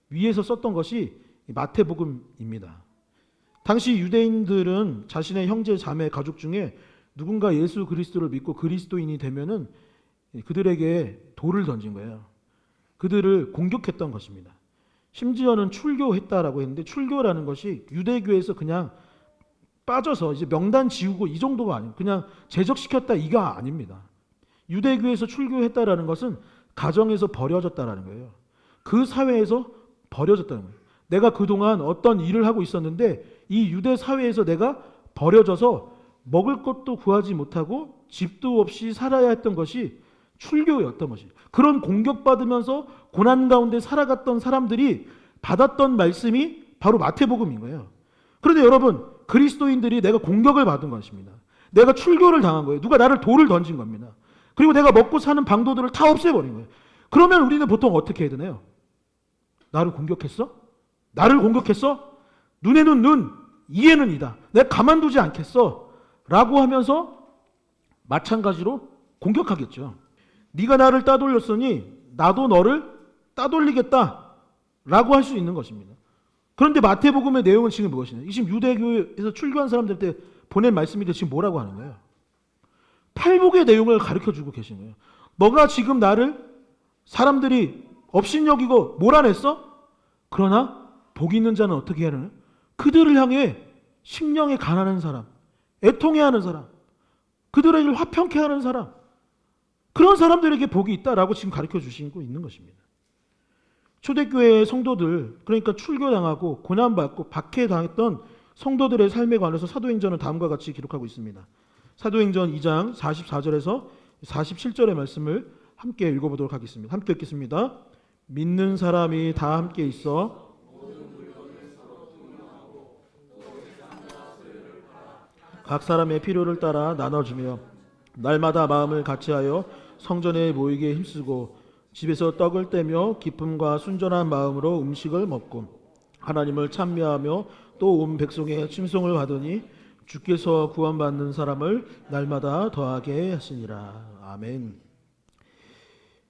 위해서 썼던 것이 마태복음입니다. 당시 유대인들은 자신의 형제, 자매, 가족 중에 누군가 예수 그리스도를 믿고 그리스도인이 되면은 그들에게 돌을 던진 거예요. 그들을 공격했던 것입니다. 심지어는 출교했다라고 했는데, 출교라는 것이 유대교에서 그냥 빠져서 이제 명단 지우고 이 정도가 아니에요. 그냥 제적시켰다, 이거 아닙니다. 유대교에서 출교했다라는 것은 가정에서 버려졌다라는 거예요. 그 사회에서 버려졌다는 거예요. 내가 그동안 어떤 일을 하고 있었는데 이 유대 사회에서 내가 버려져서 먹을 것도 구하지 못하고 집도 없이 살아야 했던 것이 출교였던 것이에요. 그런 공격받으면서 고난 가운데 살아갔던 사람들이 받았던 말씀이 바로 마태복음인 거예요. 그런데 여러분, 그리스도인들이 내가 공격을 받은 것입니다. 내가 출교를 당한 거예요. 누가 나를 돌을 던진 겁니다. 그리고 내가 먹고 사는 방도들을 다 없애버린 거예요. 그러면 우리는 보통 어떻게 해야 되나요? 나를 공격했어? 나를 공격했어? 눈에는 눈, 이에는 이다. 내가 가만두지 않겠어. 라고 하면서 마찬가지로 공격하겠죠. 네가 나를 따돌렸으니 나도 너를 따돌리겠다. 라고 할 수 있는 것입니다. 그런데 마태복음의 내용은 지금 무엇이냐? 지금 유대교에서 출교한 사람들한테 보낸 말씀인데 지금 뭐라고 하는 거예요? 팔복의 내용을 가르쳐주고 계신 거예요. 너가 지금 나를 사람들이 업신여기고 몰아냈어? 그러나 복 있는 자는 어떻게 해야 하느냐? 그들을 향해 심령에 가난한 사람, 애통해하는 사람, 그들의 일 화평케 하는 사람, 그런 사람들에게 복이 있다라고 지금 가르쳐 주시고 있는 것입니다. 초대교회의 성도들, 그러니까 출교당하고 고난받고 박해당했던 성도들의 삶에 관해서 사도행전은 다음과 같이 기록하고 있습니다. 사도행전 2장 44절에서 47절의 말씀을 함께 읽어보도록 하겠습니다. 함께 읽겠습니다. 믿는 사람이 다 함께 있어 각 사람의 필요를 따라 나눠주며 날마다 마음을 같이하여 성전에 모이게 힘쓰고 집에서 떡을 떼며 기쁨과 순전한 마음으로 음식을 먹고 하나님을 찬미하며 또 온 백성의 칭송을 받으니 주께서 구원받는 사람을 날마다 더하게 하시니라. 아멘.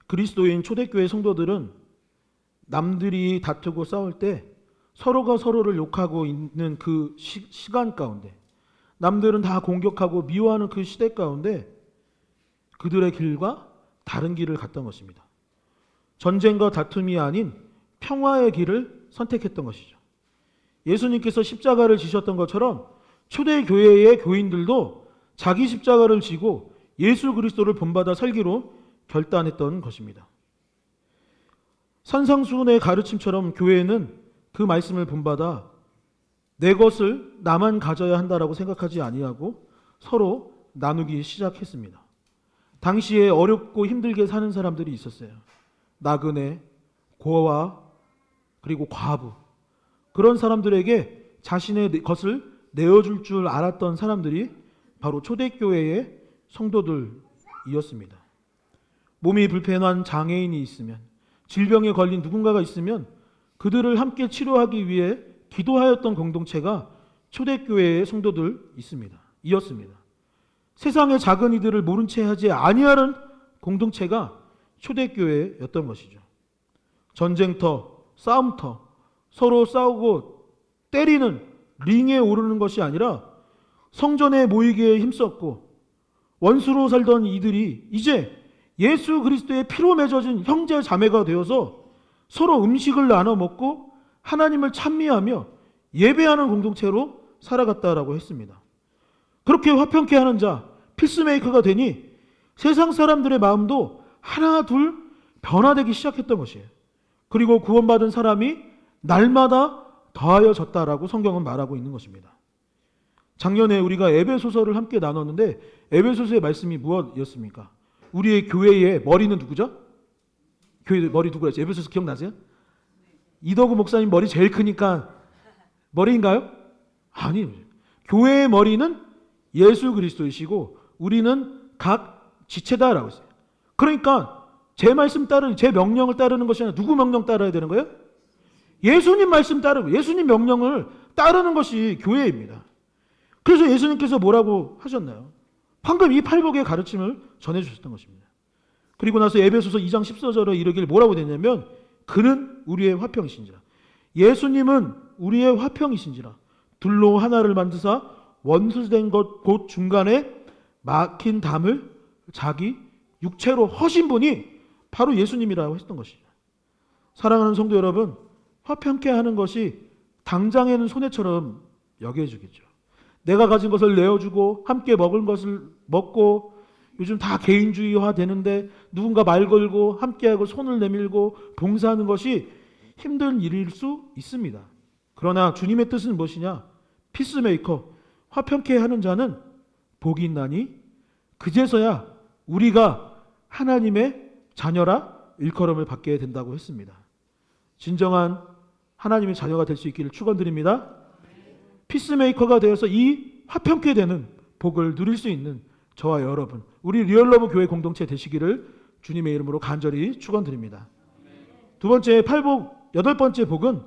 그리스도인 초대교회 성도들은 남들이 다투고 싸울 때 서로가 서로를 욕하고 있는 그 시간 가운데, 남들은 다 공격하고 미워하는 그 시대 가운데 그들의 길과 다른 길을 갔던 것입니다. 전쟁과 다툼이 아닌 평화의 길을 선택했던 것이죠. 예수님께서 십자가를 지셨던 것처럼 초대교회의 교인들도 자기 십자가를 지고 예수 그리스도를 본받아 살기로 결단했던 것입니다. 산상수훈의 가르침처럼 교회는 그 말씀을 본받아 내 것을 나만 가져야 한다라고 생각하지 아니하고 서로 나누기 시작했습니다. 당시에 어렵고 힘들게 사는 사람들이 있었어요. 나그네, 고아, 그리고 과부, 그런 사람들에게 자신의 것을 내어줄 줄 알았던 사람들이 바로 초대교회의 성도들이었습니다. 몸이 불편한 장애인이 있으면, 질병에 걸린 누군가가 있으면 그들을 함께 치료하기 위해 기도하였던 공동체가 초대교회의 성도들 이었습니다. 세상의 작은 이들을 모른 채 하지 아니하는 공동체가 초대교회였던 것이죠. 전쟁터, 싸움터, 서로 싸우고 때리는 링에 오르는 것이 아니라 성전에 모이기에 힘썼고 원수로 살던 이들이 이제 예수 그리스도의 피로 맺어진 형제 자매가 되어서 서로 음식을 나눠 먹고 하나님을 찬미하며 예배하는 공동체로 살아갔다라고 했습니다. 그렇게 화평케 하는 자, 피스메이커가 되니 세상 사람들의 마음도 하나 둘 변화되기 시작했던 것이에요. 그리고 구원받은 사람이 날마다 더하여졌다라고 성경은 말하고 있는 것입니다. 작년에 우리가 에베소서를 함께 나눴는데 에베소서의 말씀이 무엇이었습니까? 우리의 교회의 머리는 누구죠? 교회 머리 누구였죠? 에베소서 기억나세요? 이덕우 목사님 머리 제일 크니까 머리인가요? 아니에요. 교회의 머리는 예수 그리스도이시고 우리는 각 지체다라고 했어요. 그러니까 제 말씀 따르는, 제 명령을 따르는 것이 아니라 누구 명령 따라야 되는 거예요? 예수님 말씀 따르고 예수님 명령을 따르는 것이 교회입니다. 그래서 예수님께서 뭐라고 하셨나요? 방금 이 팔복의 가르침을 전해주셨던 것입니다. 그리고 나서 에베소서 2장 14절에 이르길 뭐라고 되냐면 그는 우리의 화평이신지라. 예수님은 우리의 화평이신지라. 둘로 하나를 만드사 원수된 것 곧 중간에 막힌 담을 자기 육체로 허신 분이 바로 예수님이라고 했던 것이죠. 사랑하는 성도 여러분, 화평케 하는 것이 당장에는 손해처럼 여겨지겠죠. 내가 가진 것을 내어주고 함께 먹은 것을 먹고 요즘 다 개인주의화 되는데 누군가 말 걸고 함께하고 손을 내밀고 봉사하는 것이 힘든 일일 수 있습니다. 그러나 주님의 뜻은 무엇이냐? 피스메이커, 화평케 하는 자는 복이 있나니 그제서야 우리가 하나님의 자녀라 일컬음을 받게 된다고 했습니다. 진정한 하나님의 자녀가 될 수 있기를 축원드립니다. 피스메이커가 되어서 이 화평케 되는 복을 누릴 수 있는 저와 여러분, 우리 리얼러브 교회 공동체 되시기를 주님의 이름으로 간절히 축원드립니다. 두 번째 팔복, 여덟 번째 복은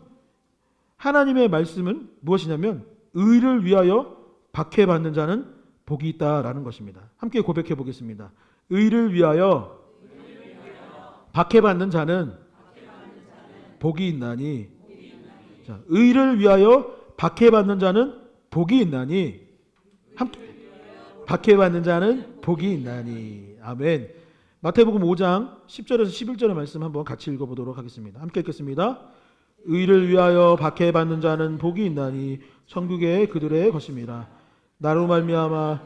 하나님의 말씀은 무엇이냐면 의를 위하여 박해받는 자는 복이 있다라는 것입니다. 함께 고백해 보겠습니다. 의를 위하여 박해받는 자는 복이 있나니. 자, 의를 위하여 박해받는 자는 복이 있나니. 함께 박해받는 자는 복이 있나니. 아멘. 마태복음 5장 10절에서 11절의 말씀 한번 같이 읽어보도록 하겠습니다. 함께 읽겠습니다. 의를 위하여 박해받는 자는 복이 있나니 천국의 그들의 것입니다. 나로 말미암아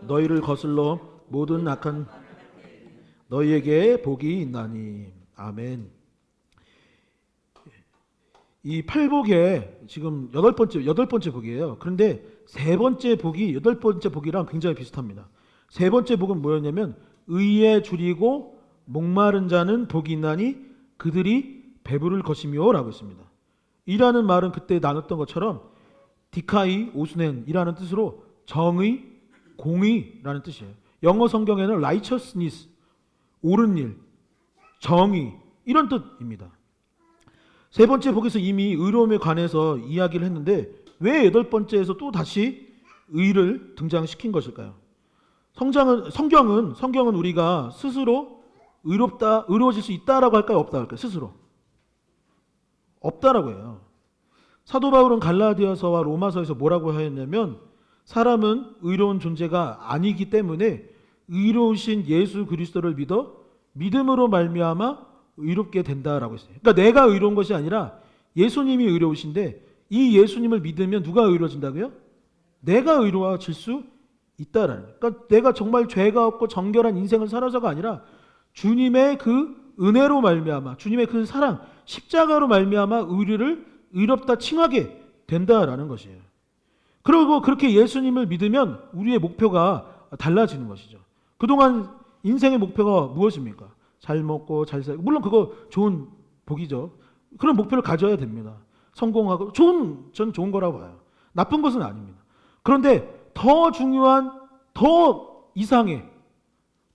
너희를 거슬러 모든 악한 너희에게 복이 있나니. 아멘. 이 팔복에 지금 여덟 번째 복이에요. 그런데 세 번째 복이 여덟 번째 복이랑 굉장히 비슷합니다. 세 번째 복은 뭐였냐면 의에 줄이고 목마른 자는 복이 있나니 그들이 배부를 것이며라고 했습니다. 이라는 말은 그때 나눴던 것처럼 디카이 오스넨이라는 뜻으로 정의, 공의라는 뜻이에요. 영어 성경에는 righteousness, 옳은 일, 정의 이런 뜻입니다. 세 번째 복에서 이미 의로움에 관해서 이야기를 했는데 왜 여덟 번째에서 또 다시 의를 등장시킨 것일까요? 성경은 우리가 스스로 의로워질 수 있다라고 할까요? 없다 할까요? 스스로 없다라고 해요. 사도 바울은 갈라디아서와 로마서에서 뭐라고 하였냐면 사람은 의로운 존재가 아니기 때문에 의로우신 예수 그리스도를 믿어 믿음으로 말미암아 의롭게 된다라고 했어요. 그러니까 내가 의로운 것이 아니라 예수님이 의로우신데 이 예수님을 믿으면 누가 의로워진다고요? 내가 의로워질 수 있다라는. 그러니까 내가 정말 죄가 없고 정결한 인생을 살아서가 아니라 주님의 그 은혜로 말미암아 주님의 그 사랑 십자가로 말미암아 의를 의롭다 칭하게 된다라는 것이에요. 그리고 그렇게 예수님을 믿으면 우리의 목표가 달라지는 것이죠. 그동안 인생의 목표가 무엇입니까? 잘 먹고 잘 살고 물론 그거 좋은 복이죠. 그런 목표를 가져야 됩니다. 성공하고 전 좋은 거라고 봐요. 나쁜 것은 아닙니다. 그런데 더 중요한 더 이상의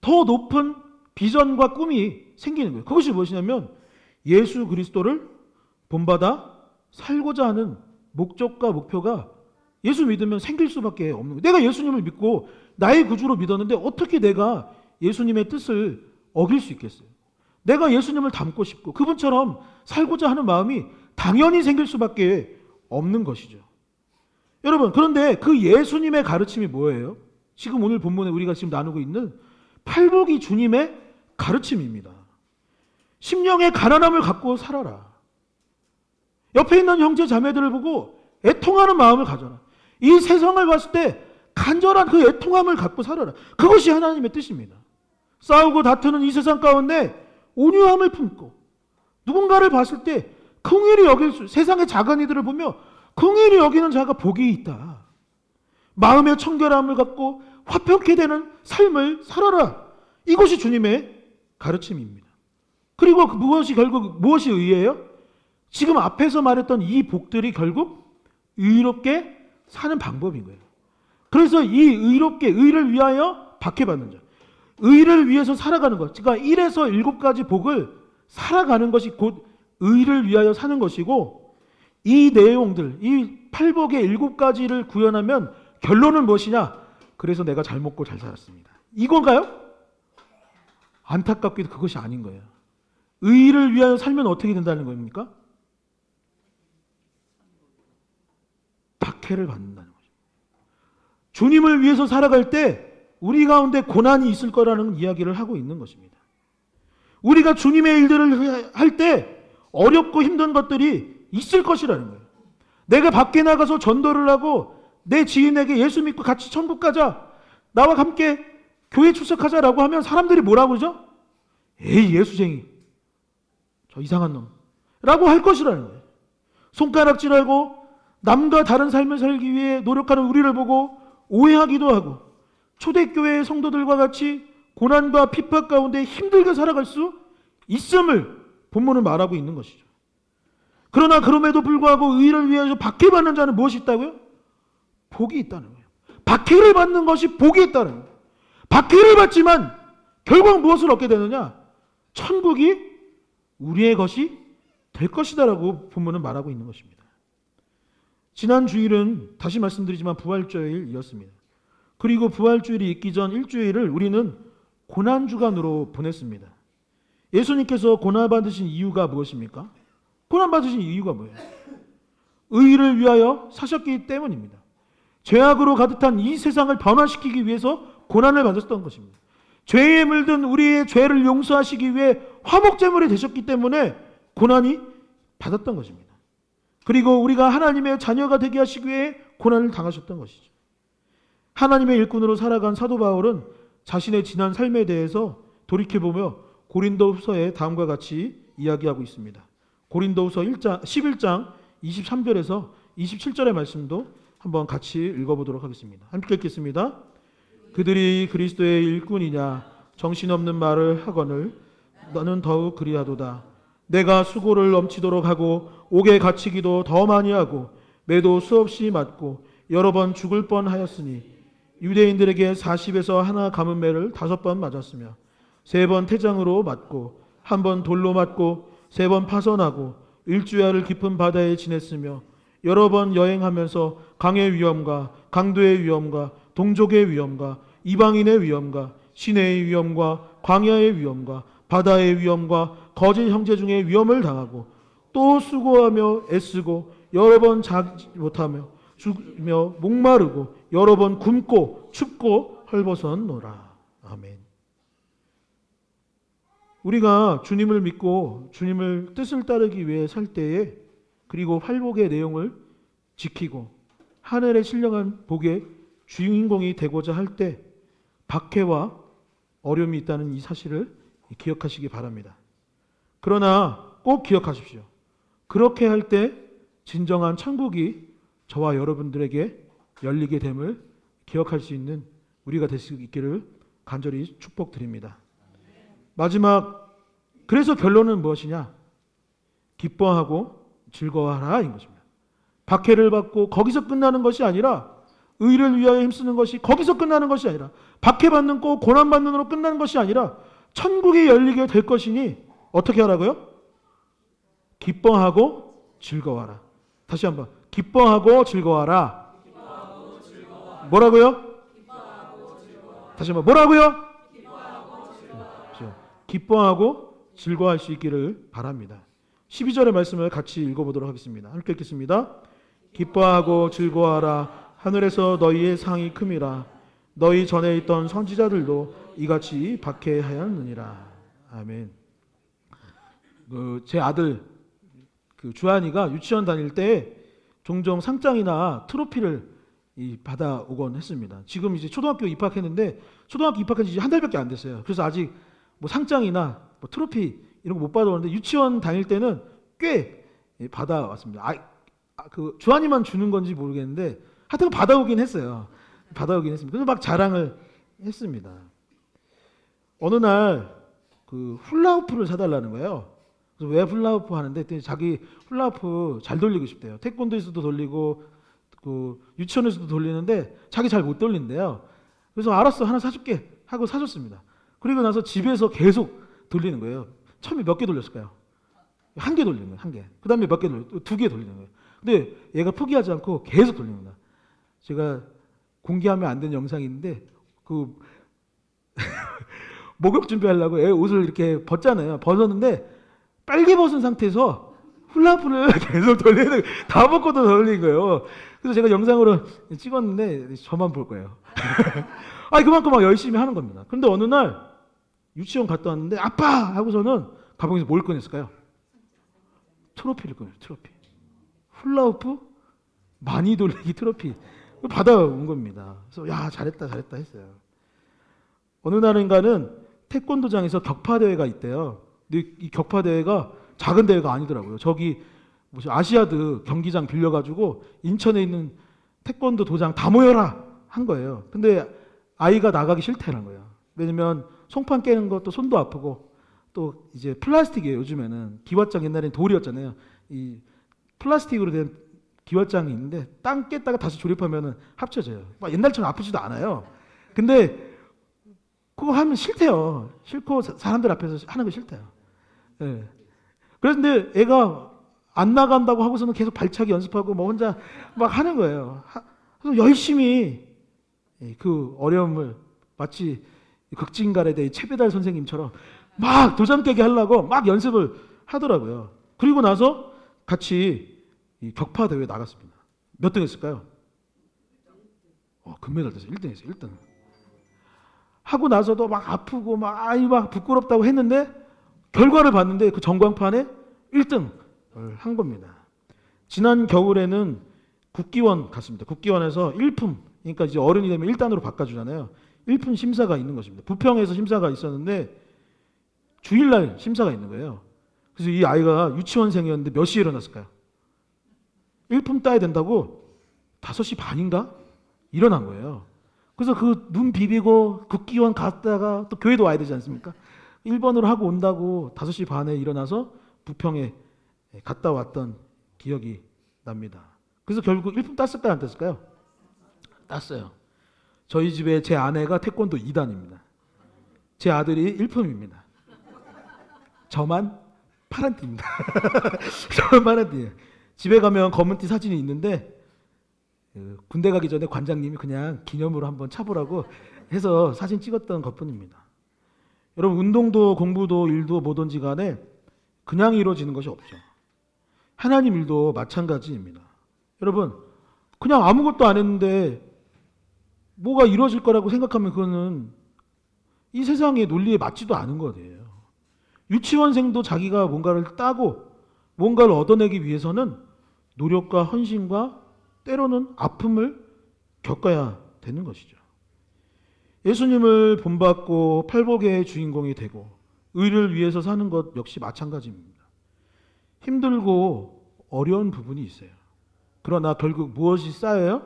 더 높은 비전과 꿈이 생기는 거예요. 그것이 무엇이냐면 예수 그리스도를 본받아 살고자 하는 목적과 목표가 예수 믿으면 생길 수밖에 없는 거예요. 내가 예수님을 믿고 나의 구주로 믿었는데 어떻게 내가 예수님의 뜻을 어길 수 있겠어요? 내가 예수님을 닮고 싶고 그분처럼 살고자 하는 마음이 당연히 생길 수밖에 없는 것이죠. 여러분, 그런데 그 예수님의 가르침이 뭐예요? 지금 오늘 본문에 우리가 지금 나누고 있는 팔복이 주님의 가르침입니다. 심령의 가난함을 갖고 살아라. 옆에 있는 형제 자매들을 보고 애통하는 마음을 가져라. 이 세상을 봤을 때 간절한 그 애통함을 갖고 살아라. 그것이 하나님의 뜻입니다. 싸우고 다투는 이 세상 가운데 온유함을 품고 누군가를 봤을 때 긍휼히 여길 수, 세상의 작은 이들을 보며 긍휼히 여기는 자가 복이 있다. 마음의 청결함을 갖고 화평케 되는 삶을 살아라. 이것이 주님의 가르침입니다. 그리고 결국 무엇이 의예요? 지금 앞에서 말했던 이 복들이 결국 의롭게 사는 방법인 거예요. 그래서 이 의를 위하여 박해받는 자, 의를 위해서 살아가는 것, 그러니까 1에서 7가지 복을 살아가는 것이 곧 의를 위하여 사는 것이고, 이 내용들, 이 팔복의 7가지를 구현하면 결론은 무엇이냐? 그래서 내가 잘 먹고 잘 살았습니다. 이건가요? 안타깝게도 그것이 아닌 거예요. 의를 위하여 살면 어떻게 된다는 겁니까? 박해를 받는다는 거죠. 주님을 위해서 살아갈 때 우리 가운데 고난이 있을 거라는 이야기를 하고 있는 것입니다. 우리가 주님의 일들을 할 때 어렵고 힘든 것들이 있을 것이라는 거예요. 내가 밖에 나가서 전도를 하고 내 지인에게 예수 믿고 같이 천국 가자, 나와 함께 교회 출석하자라고 하면 사람들이 뭐라고 그러죠? 에이, 예수쟁이, 저 이상한 놈 라고 할 것이라는 거예요. 손가락질하고 남과 다른 삶을 살기 위해 노력하는 우리를 보고 오해하기도 하고, 초대교회의 성도들과 같이 고난과 핍박 가운데 힘들게 살아갈 수 있음을 본문은 말하고 있는 것이죠. 그러나 그럼에도 불구하고 의를 위해서 박해받는 자는 무엇이 있다고요? 복이 있다는 거예요. 박해를 받는 것이 복이 있다는 거예요. 박해를 받지만 결국 무엇을 얻게 되느냐? 천국이 우리의 것이 될 것이다라고 본문은 말하고 있는 것입니다. 지난 주일은 다시 말씀드리지만 부활주일이었습니다. 그리고 부활주일이 있기 전 일주일을 우리는 고난주간으로 보냈습니다. 예수님께서 고난받으신 이유가 무엇입니까? 고난받으신 이유가 뭐예요? 의를 위하여 사셨기 때문입니다. 죄악으로 가득한 이 세상을 변화시키기 위해서 고난을 받았던 것입니다. 죄에 물든 우리의 죄를 용서하시기 위해 화목제물이 되셨기 때문에 고난이 받았던 것입니다. 그리고 우리가 하나님의 자녀가 되게 하시기 위해 고난을 당하셨던 것이죠. 하나님의 일꾼으로 살아간 사도 바울은 자신의 지난 삶에 대해서 돌이켜보며 고린도후서에 다음과 같이 이야기하고 있습니다. 고린도후서 11장 23절에서 27절의 말씀도 한번 같이 읽어보도록 하겠습니다. 함께 읽겠습니다. 그들이 그리스도의 일꾼이냐 정신없는 말을 하거늘 너는 더욱 그리하도다. 내가 수고를 넘치도록 하고 옥에 갇히기도 더 많이 하고 매도 수없이 맞고 여러 번 죽을 뻔하였으니 유대인들에게 40에서 하나 감은 매를 5번 맞았으며 3번 태장으로 맞고 1번 돌로 맞고 3번 파선하고 일주야를 깊은 바다에 지냈으며 여러 번 여행하면서 강의 위험과 강도의 위험과 동족의 위험과 이방인의 위험과 시내의 위험과 광야의 위험과 바다의 위험과 거짓 형제 중에 위험을 당하고 또 수고하며 애쓰고 여러 번 자지 못하며 죽으며 목마르고 여러 번 굶고 춥고 헐벗었노라. 아멘. 우리가 주님을 믿고 주님을 뜻을 따르기 위해 살 때에, 그리고 팔복의 내용을 지키고 하늘의 신령한 복의 주인공이 되고자 할 때 박해와 어려움이 있다는 이 사실을 기억하시기 바랍니다. 그러나 꼭 기억하십시오. 그렇게 할 때 진정한 천국이 저와 여러분들에게 열리게 됨을 기억할 수 있는 우리가 될 수 있기를 간절히 축복드립니다. 마지막, 그래서 결론은 무엇이냐? 기뻐하고 즐거워하라 인 것입니다. 박해를 받고 거기서 끝나는 것이 아니라, 의를 위하여 힘쓰는 것이 거기서 끝나는 것이 아니라, 박해받는 거 고난받는 으로 끝나는 것이 아니라 천국이 열리게 될 것이니 어떻게 하라고요? 기뻐하고 즐거워하라. 다시 한번, 기뻐하고 즐거워하라. 뭐라고요? 다시 한번 뭐라고요? 그렇죠. 기뻐하고 즐거워할 수 있기를 바랍니다. 12절의 말씀을 같이 읽어보도록 하겠습니다. 함께 읽겠습니다. 기뻐하고 즐거워하라. 하늘에서 너희의 상이 큼이라. 너희 전에 있던 선지자들도 이같이 박해하였느니라. 아멘. 제 아들 주한이가 유치원 다닐 때 종종 상장이나 트로피를 받아오곤 했습니다. 지금 이제 초등학교 입학했는데 초등학교 입학한 지 한 달밖에 안 됐어요. 그래서 아직 뭐 상장이나 뭐 트로피 이런 거 못 받아오는데 유치원 다닐 때는 꽤 받아왔습니다. 주한이만 주는 건지 모르겠는데 하여튼 받아오긴 했어요. 받아오긴 했습니다. 그래서 막 자랑을 했습니다. 어느 날 훌라후프를 사달라는 거예요. 그래서 왜 훌라후프 하는데 자기 훌라후프 잘 돌리고 싶대요. 태권도에서도 돌리고 유치원에서도 돌리는데 자기 잘 못 돌린대요. 그래서 알았어, 하나 사줄게 하고 사줬습니다. 그리고 나서 집에서 계속 돌리는 거예요. 처음에 몇 개 돌렸을까요? 한 개 돌리는 거예요. 한 개. 그 다음에 몇 개 돌려요? 2개 돌리는 거예요. 근데 얘가 포기하지 않고 계속 돌리는 거예요. 제가 공개하면 안 되는 영상이 있는데 목욕 준비하려고 애 옷을 이렇게 벗잖아요. 벗었는데 빨개 벗은 상태에서 훌라후프를 계속 돌리는, 다 벗고도 돌리는 거예요. 그래서 제가 영상으로 찍었는데 저만 볼 거예요. 그만큼 막 열심히 하는 겁니다. 그런데 어느 날 유치원 갔다 왔는데 아빠 하고서는 가방에서 뭘 꺼냈을까요? 트로피를 꺼냈어요. 트로피. 훌라후프 많이 돌리기 트로피 받아온 겁니다. 그래서 야, 잘했다 했어요. 어느 날인가는 태권도장에서 격파대회가 있대요. 근데 이 격파대회가 작은 대회가 아니더라고요. 저기 아시아드 경기장 빌려가지고 인천에 있는 태권도 도장 다 모여라 한 거예요. 근데 아이가 나가기 싫다는 거예요. 왜냐면 송판 깨는 것도 손도 아프고 또 이제 플라스틱이에요. 요즘에는 기왓장, 옛날엔 돌이었잖아요. 이 플라스틱으로 된 기왓장이 있는데 땅 깼다가 다시 조립하면은 합쳐져요. 막 옛날처럼 아프지도 않아요. 근데 그거 하면 싫대요. 싫고 사람들 앞에서 하는 거 싫대요. 네. 그런데 애가 안 나간다고 하고서는 계속 발차기 연습하고 뭐 혼자 막 하는 거예요. 그래서 열심히 그 어려움을 마치 극진갈에 대해 최배달 선생님처럼 막 도장 깨게 하려고 막 연습을 하더라고요. 그리고 나서 같이 이 격파 대회에 나갔습니다. 몇 등 했을까요? 금메달 땄어요. 1등 했어요. 1등. 하고 나서도 막 아프고 막 부끄럽다고 했는데 결과를 봤는데 그 전광판에 1등을 한 겁니다. 지난 겨울에는 국기원 갔습니다. 국기원에서 일품, 그러니까 이제 어른이 되면 1단으로 바꿔주잖아요. 1품 심사가 있는 것입니다. 부평에서 심사가 있었는데 주일날 심사가 있는 거예요. 그래서 이 아이가 유치원생이었는데 몇 시에 일어났을까요? 1품 따야 된다고 5시 반인가? 일어난 거예요. 그래서 그 눈 비비고 국기원 갔다가 또 교회도 와야 되지 않습니까? 1번으로 하고 온다고 5시 반에 일어나서 부평에 갔다 왔던 기억이 납니다. 그래서 결국 1품 땄을까요? 안 땄을까요? 땄어요. 저희 집에 제 아내가 태권도 2단입니다. 제 아들이 1품입니다. 저만 파란 띠입니다. 저만 파란 띠예요. 집에 가면 검은 띠 사진이 있는데 군대 가기 전에 관장님이 그냥 기념으로 한번 차보라고 해서 사진 찍었던 것뿐입니다. 여러분, 운동도 공부도 일도 뭐든지 간에 그냥 이루어지는 것이 없죠. 하나님 일도 마찬가지입니다. 여러분, 그냥 아무것도 안 했는데 뭐가 이루어질 거라고 생각하면 그거는 이 세상의 논리에 맞지도 않은 거예요. 유치원생도 자기가 뭔가를 따고 뭔가를 얻어내기 위해서는 노력과 헌신과 때로는 아픔을 겪어야 되는 것이죠. 예수님을 본받고 팔복의 주인공이 되고 의를 위해서 사는 것 역시 마찬가지입니다. 힘들고 어려운 부분이 있어요. 그러나 결국 무엇이 쌓여요?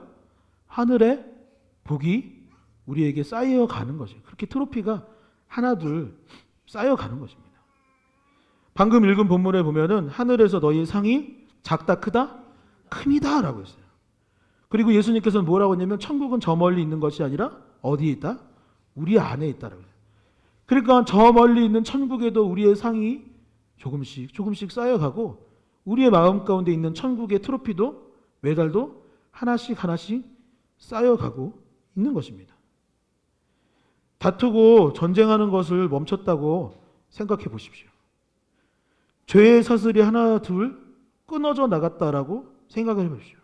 하늘의 복이 우리에게 쌓여가는 것이에요. 그렇게 트로피가 하나둘 쌓여가는 것입니다. 방금 읽은 본문에 보면은 하늘에서 너희의 상이 작다 크다 큼이다 라고 했어요. 그리고 예수님께서는 뭐라고 했냐면 천국은 저 멀리 있는 것이 아니라 어디에 있다? 우리 안에 있다라고 해요. 그러니까 저 멀리 있는 천국에도 우리의 상이 조금씩 쌓여가고 우리의 마음 가운데 있는 천국의 트로피도 메달도 하나씩 쌓여가고 있는 것입니다. 다투고 전쟁하는 것을 멈췄다고 생각해 보십시오. 죄의 사슬이 하나 둘 끊어져 나갔다라고 생각을 해보십시오.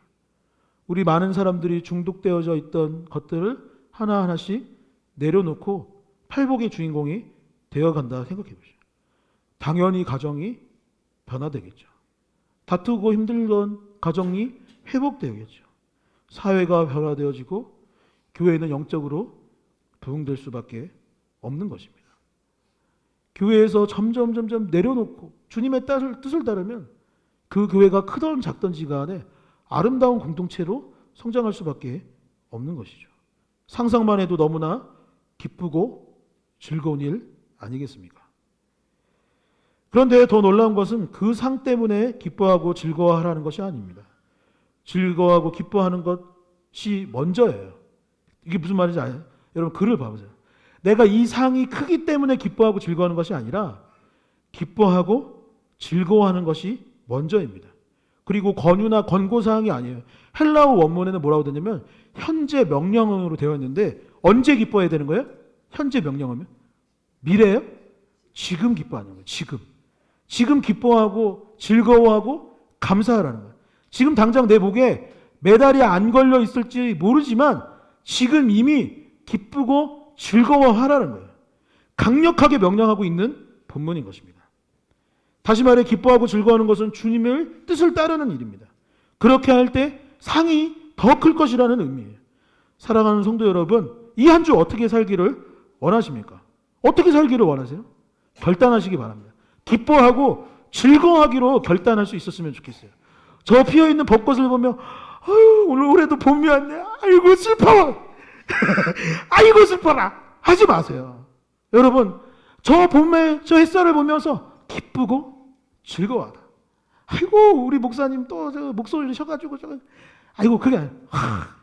우리 많은 사람들이 중독되어져 있던 것들을 하나하나씩 내려놓고 팔복의 주인공이 되어간다 생각해 보십시오. 당연히 가정이 변화되겠죠. 다투고 힘들던 가정이 회복되겠죠. 사회가 변화되어지고 교회는 영적으로 부흥될 수밖에 없는 것입니다. 교회에서 점점 내려놓고 주님의 뜻을 따르면 그 교회가 크던 작던지 간에 아름다운 공동체로 성장할 수밖에 없는 것이죠. 상상만 해도 너무나 기쁘고 즐거운 일 아니겠습니까? 그런데 더 놀라운 것은 그 상 때문에 기뻐하고 즐거워하라는 것이 아닙니다. 즐거워하고 기뻐하는 것이 먼저예요. 이게 무슨 말인지 아세요? 여러분 글을 봐보세요. 내가 이 상이 크기 때문에 기뻐하고 즐거워하는 것이 아니라 기뻐하고 즐거워하는 것이 먼저입니다. 그리고 권유나 권고사항이 아니에요. 헬라어 원문에는 뭐라고 되냐면 현재 명령어로 되어 있는데 언제 기뻐해야 되는 거예요? 현재 명령어면? 미래예요? 지금 기뻐하는 거예요. 지금 기뻐하고 즐거워하고 감사하라는 거예요. 지금 당장 내 목에 메달이 안 걸려 있을지 모르지만 지금 이미 기쁘고 즐거워하라는 거예요. 강력하게 명령하고 있는 본문인 것입니다. 다시 말해 기뻐하고 즐거워하는 것은 주님의 뜻을 따르는 일입니다. 그렇게 할 때 상이 더 클 것이라는 의미예요. 사랑하는 성도 여러분, 이 한 주 어떻게 살기를 원하십니까? 어떻게 살기를 원하세요? 결단하시기 바랍니다. 기뻐하고 즐거워하기로 결단할 수 있었으면 좋겠어요. 저 피어있는 벚꽃을 보며 아유, 오늘 올해도 봄이 왔네. 아이고 슬퍼. 아이고 슬퍼라. 하지 마세요. 여러분, 저 봄에 저 햇살을 보면서 기쁘고 즐거워하다. 아이고 우리 목사님 또 저 목소리 쉬어가지고 아이고 그게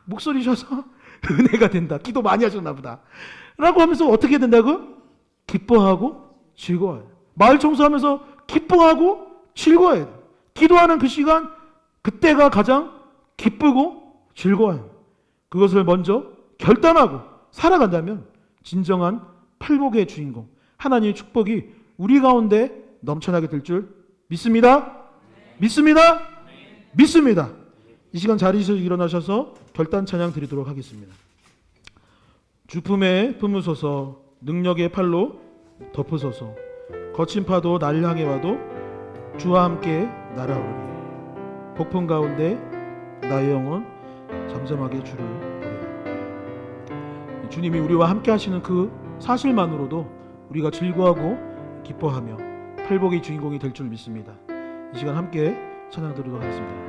목소리 쉬어서 은혜가 된다. 기도 많이 하셨나 보다. 라고 하면서 어떻게 된다고? 기뻐하고 즐거워요. 마을 청소하면서 기뻐하고 즐거워요. 기도하는 그 시간, 그때가 가장 기쁘고 즐거워요. 그것을 먼저 결단하고 살아간다면 진정한 팔복의 주인공, 하나님의 축복이 우리 가운데 넘쳐나게 될 줄 믿습니다. 믿습니다. 믿습니다. 이 시간 자리에서 일어나셔서 결단 찬양 드리도록 하겠습니다. 주품에 품으소서, 능력의 팔로 덮으소서. 거친 파도 날 향해 와도 주와 함께 날아오르리. 폭풍 가운데 나의 영혼 잠잠하게 주를 보리라. 주님이 우리와 함께 하시는 그 사실만으로도 우리가 즐거워하고 기뻐하며 팔복의 주인공이 될 줄 믿습니다. 이 시간 함께 찬양 드리도록 하겠습니다.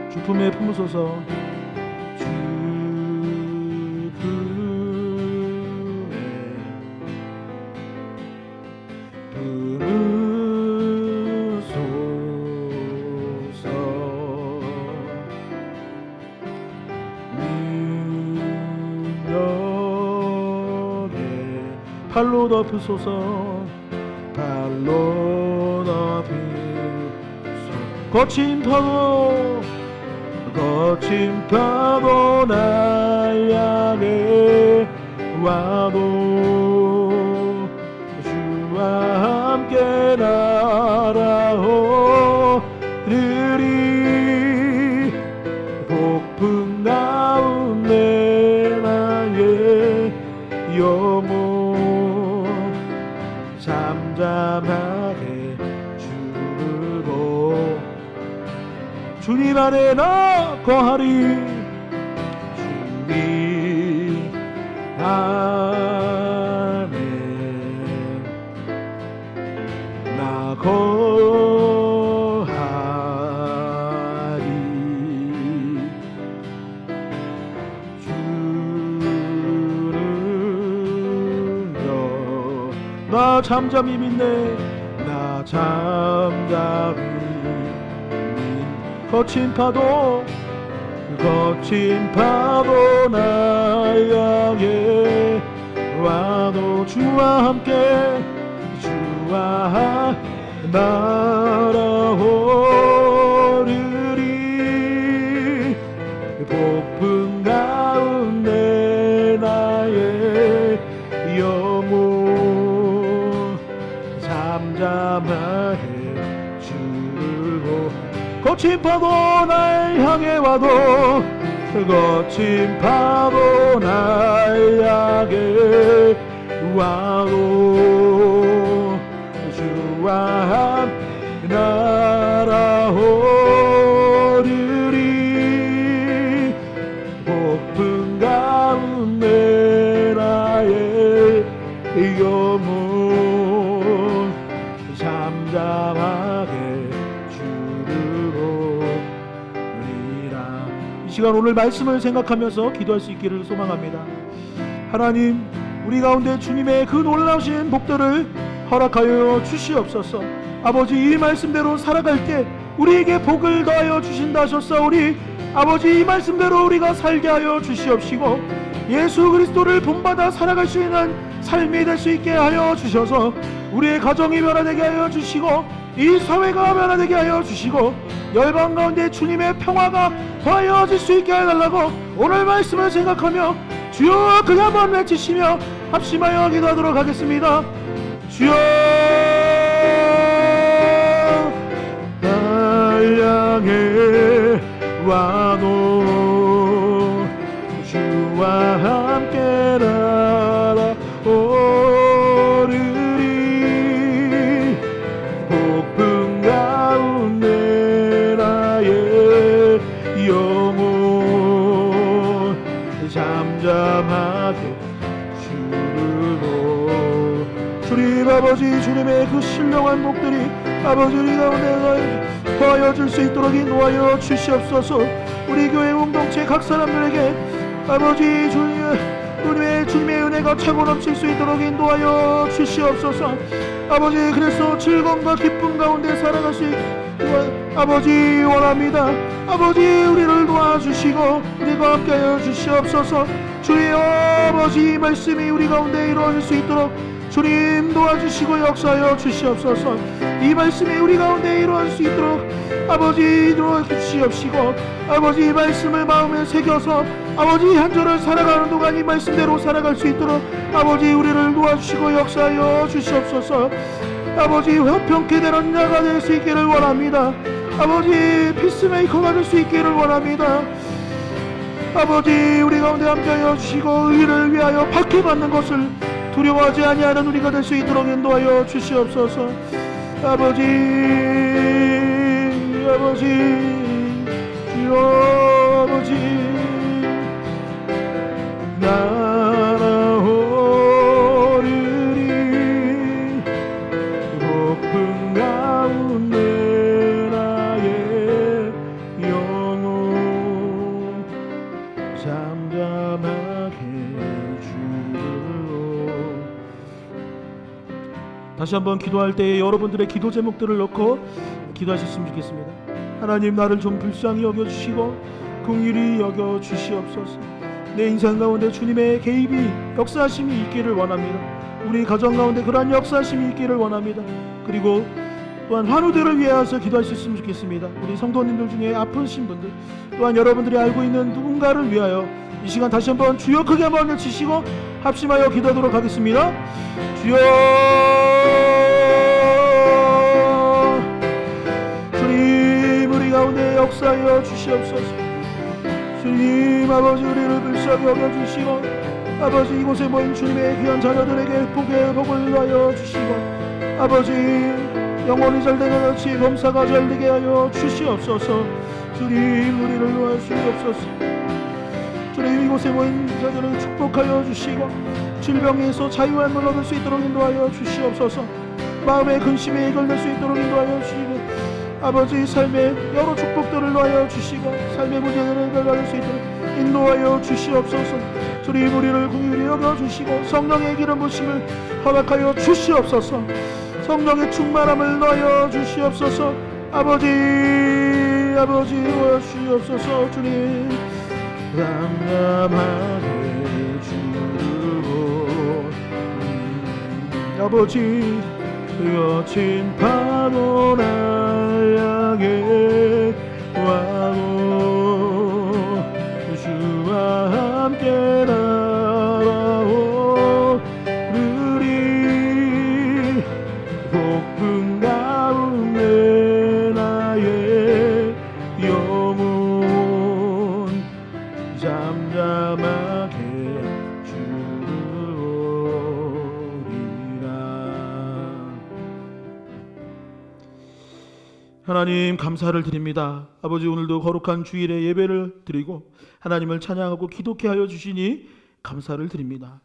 주품에 품으소서. 팔로 덮으소서. 팔로 덮으소서. 거친 파도 날 향해 와도 주와 함께 날아오르리. 폭풍 가운데 나의 영혼 잠잠하게 주를 보. 주님 안에 나 거하리. 주님 안에 나 거하리. 주는요 나 잠잠히 믿네. 나 잠잠히 거친 파도 날 향해 와도 주와 함께 날아오르리. 거친 파도 날 향해 와도 거친 파도 날 향해 와도 주와 함께 날아오르리 폭풍 가운데 나의 영혼 잠잠하게 주르노니라. 이 시간 오늘 말씀을 생각하면서 기도할 수 있기를 소망합니다. 하나님, 우리 가운데 주님의 그 놀라우신 복들을 허락하여 주시옵소서. 아버지, 이 말씀대로 살아갈 때 우리에게 복을 더하여 주신다 하셨사오니 아버지, 이 말씀대로 우리가 살게 하여 주시옵시고 예수 그리스도를 본받아 살아갈 수 있는 삶이 될 수 있게 하여 주셔서 우리의 가정이 변화되게 하여 주시고 이 사회가 변화되게 하여 주시고 열방 가운데 주님의 평화가 더하여질 수 있게 해달라고 오늘 말씀을 생각하며 주여 크게 한번 외치시며 합심하여 기도하도록 하겠습니다. 주여 날 향해 와도 주와 함께 날아오르리 폭풍 가운데 나의 영혼 잠잠하게 주르고 주님 아버지, 주님의 그 신령한 복들이 아버지 우리 가운데 더하여 줄 수 있도록 인도하여 주시옵소서. 우리 교회 공동체 각 사람들에게 아버지 주님의 은혜가 차고 넘칠 수 있도록 인도하여 주시옵소서. 아버지, 그래서 즐거움과 기쁨 가운데 살아갈 수 있게 아버지 원합니다. 아버지, 우리를 도와주시고 우리가 함께하여 주시옵소서. 주여 아버지, 이 말씀이 우리 가운데 이루어질 수 있도록 주님 도와주시고 역사하여 주시옵소서. 이 말씀이 우리 가운데 이루어질 수 있도록 아버지 이루어 주시옵시고 아버지, 이 말씀을 마음에 새겨서 아버지 한 절을 살아가는 동안 이 말씀대로 살아갈 수 있도록 아버지 우리를 도와주시고 역사하여 주시옵소서. 아버지, 화평케 되는 자가 될 수 있기를 원합니다. 아버지, 피스메이커가 될 수 있기를 원합니다. 아버지, 우리 가운데 함께하여 주시고 의를 위하여 박해받는 것을 두려워하지 아니하는 우리가 될 수 있도록 인도하여 주시옵소서. 아버지 주여 아버지, 날아오르리 폭풍 가운데 나의 영혼 잠잠하게 주로. 다시 한번 기도할 때 여러분들의 기도 제목들을 넣고 기도하셨으면 좋겠습니다. 하나님, 나를 좀 불쌍히 여겨주시고 긍휼히 여겨주시옵소서. 내 인생 가운데 주님의 개입이 역사하심이 있기를 원합니다. 우리 가정 가운데 그러한 역사하심이 있기를 원합니다. 그리고 또한 환우들을 위하여서 기도할 수 있으면 좋겠습니다. 우리 성도님들 중에 아프신 분들, 또한 여러분들이 알고 있는 누군가를 위하여 이 시간 다시 한번 주여 크게 한번 외치시고 합심하여 기도하도록 하겠습니다. 주여, 주님 우리 가운데 역사하여 주시옵소서. 주님 아버지, 우리를 불쌍히 여겨주시고 아버지, 이곳에 모인 주님의 귀한 자녀들에게 복의 복을 하여 주시고 아버지, 영혼이 잘되는 같이 범사가 잘되게 하여 주시옵소서. 주님 우리를 도와주시옵소서. 주님, 이곳에 모인 자들을 축복하여 주시고 질병에서 자유함을 얻을 수 있도록 인도하여 주시옵소서. 마음의 근심에 해결될 수 있도록 인도하여 주시고 아버지, 삶의 여러 축복들을 놓아여 주시고 삶의 문제들을 해결할 수 있도록 인도하여 주시옵소서. 주님 우리를 긍휼히 여겨주시고 성령의 기름 부심을 허락하여 주시옵소서. 성령의 충만함을 넣어 주시옵소서. 아버지 도와주시옵소서. 주님 담담하게 주고 아버지, 거친 파도 날 향해 와도 주와 함께 날아오르리 폭풍 가운데 나의 하나님 감사를 드립니다. 아버지 오늘도 거룩한 주일에 예배를 드리고 하나님을 찬양하고 기도케 하여 주시니 감사를 드립니다.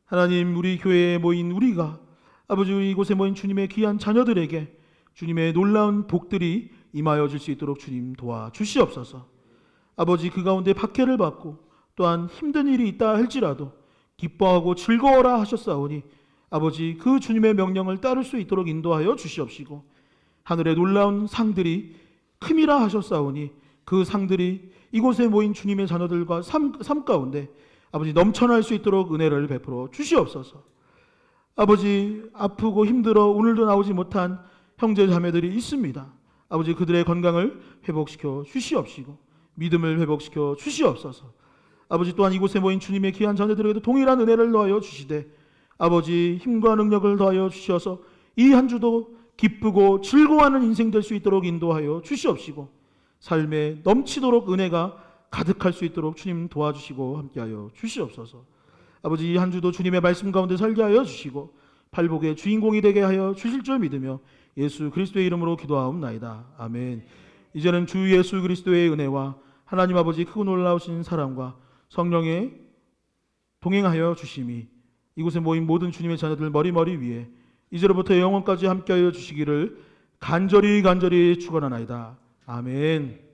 하나님 우리 교회에 모인 우리가 아버지 이곳에 모인 주님의 귀한 자녀들에게 주님의 놀라운 복들이 임하여 줄 수 있도록 주님 도와주시옵소서. 아버지 그 가운데 박해를 받고 또한 힘든 일이 있다 할지라도 기뻐하고 즐거워라 하셨사오니 아버지 그 주님의 명령을 따를 수 있도록 인도하여 주시옵시고 하늘의 놀라운 상들이 큼이라 하셨사오니 그 상들이 이곳에 모인 주님의 자녀들과 삶 가운데 아버지 넘쳐날 수 있도록 은혜를 베풀어 주시옵소서. 아버지 아프고 힘들어 오늘도 나오지 못한 형제 자매들이 있습니다. 아버지 그들의 건강을 회복시켜 주시옵시고 믿음을 회복시켜 주시옵소서. 아버지 또한 이곳에 모인 주님의 귀한 자녀들에게도 동일한 은혜를 더하여 주시되 아버지 힘과 능력을 더하여 주셔서 이 한 주도 기쁘고 즐거워하는 인생 될 수 있도록 인도하여 주시옵시고 삶에 넘치도록 은혜가 가득할 수 있도록 주님 도와주시고 함께하여 주시옵소서. 아버지 이 한 주도 주님의 말씀 가운데 살게 하여 주시고 팔복의 주인공이 되게 하여 주실 줄 믿으며 예수 그리스도의 이름으로 기도하옵나이다. 아멘. 이제는 주 예수 그리스도의 은혜와 하나님 아버지 크고 놀라우신 사랑과 성령의 동행하여 주심이 이곳에 모인 모든 주님의 자녀들 머리머리 위에 이제로부터 영원까지 함께하여 주시기를 간절히 축원하나이다. 아멘.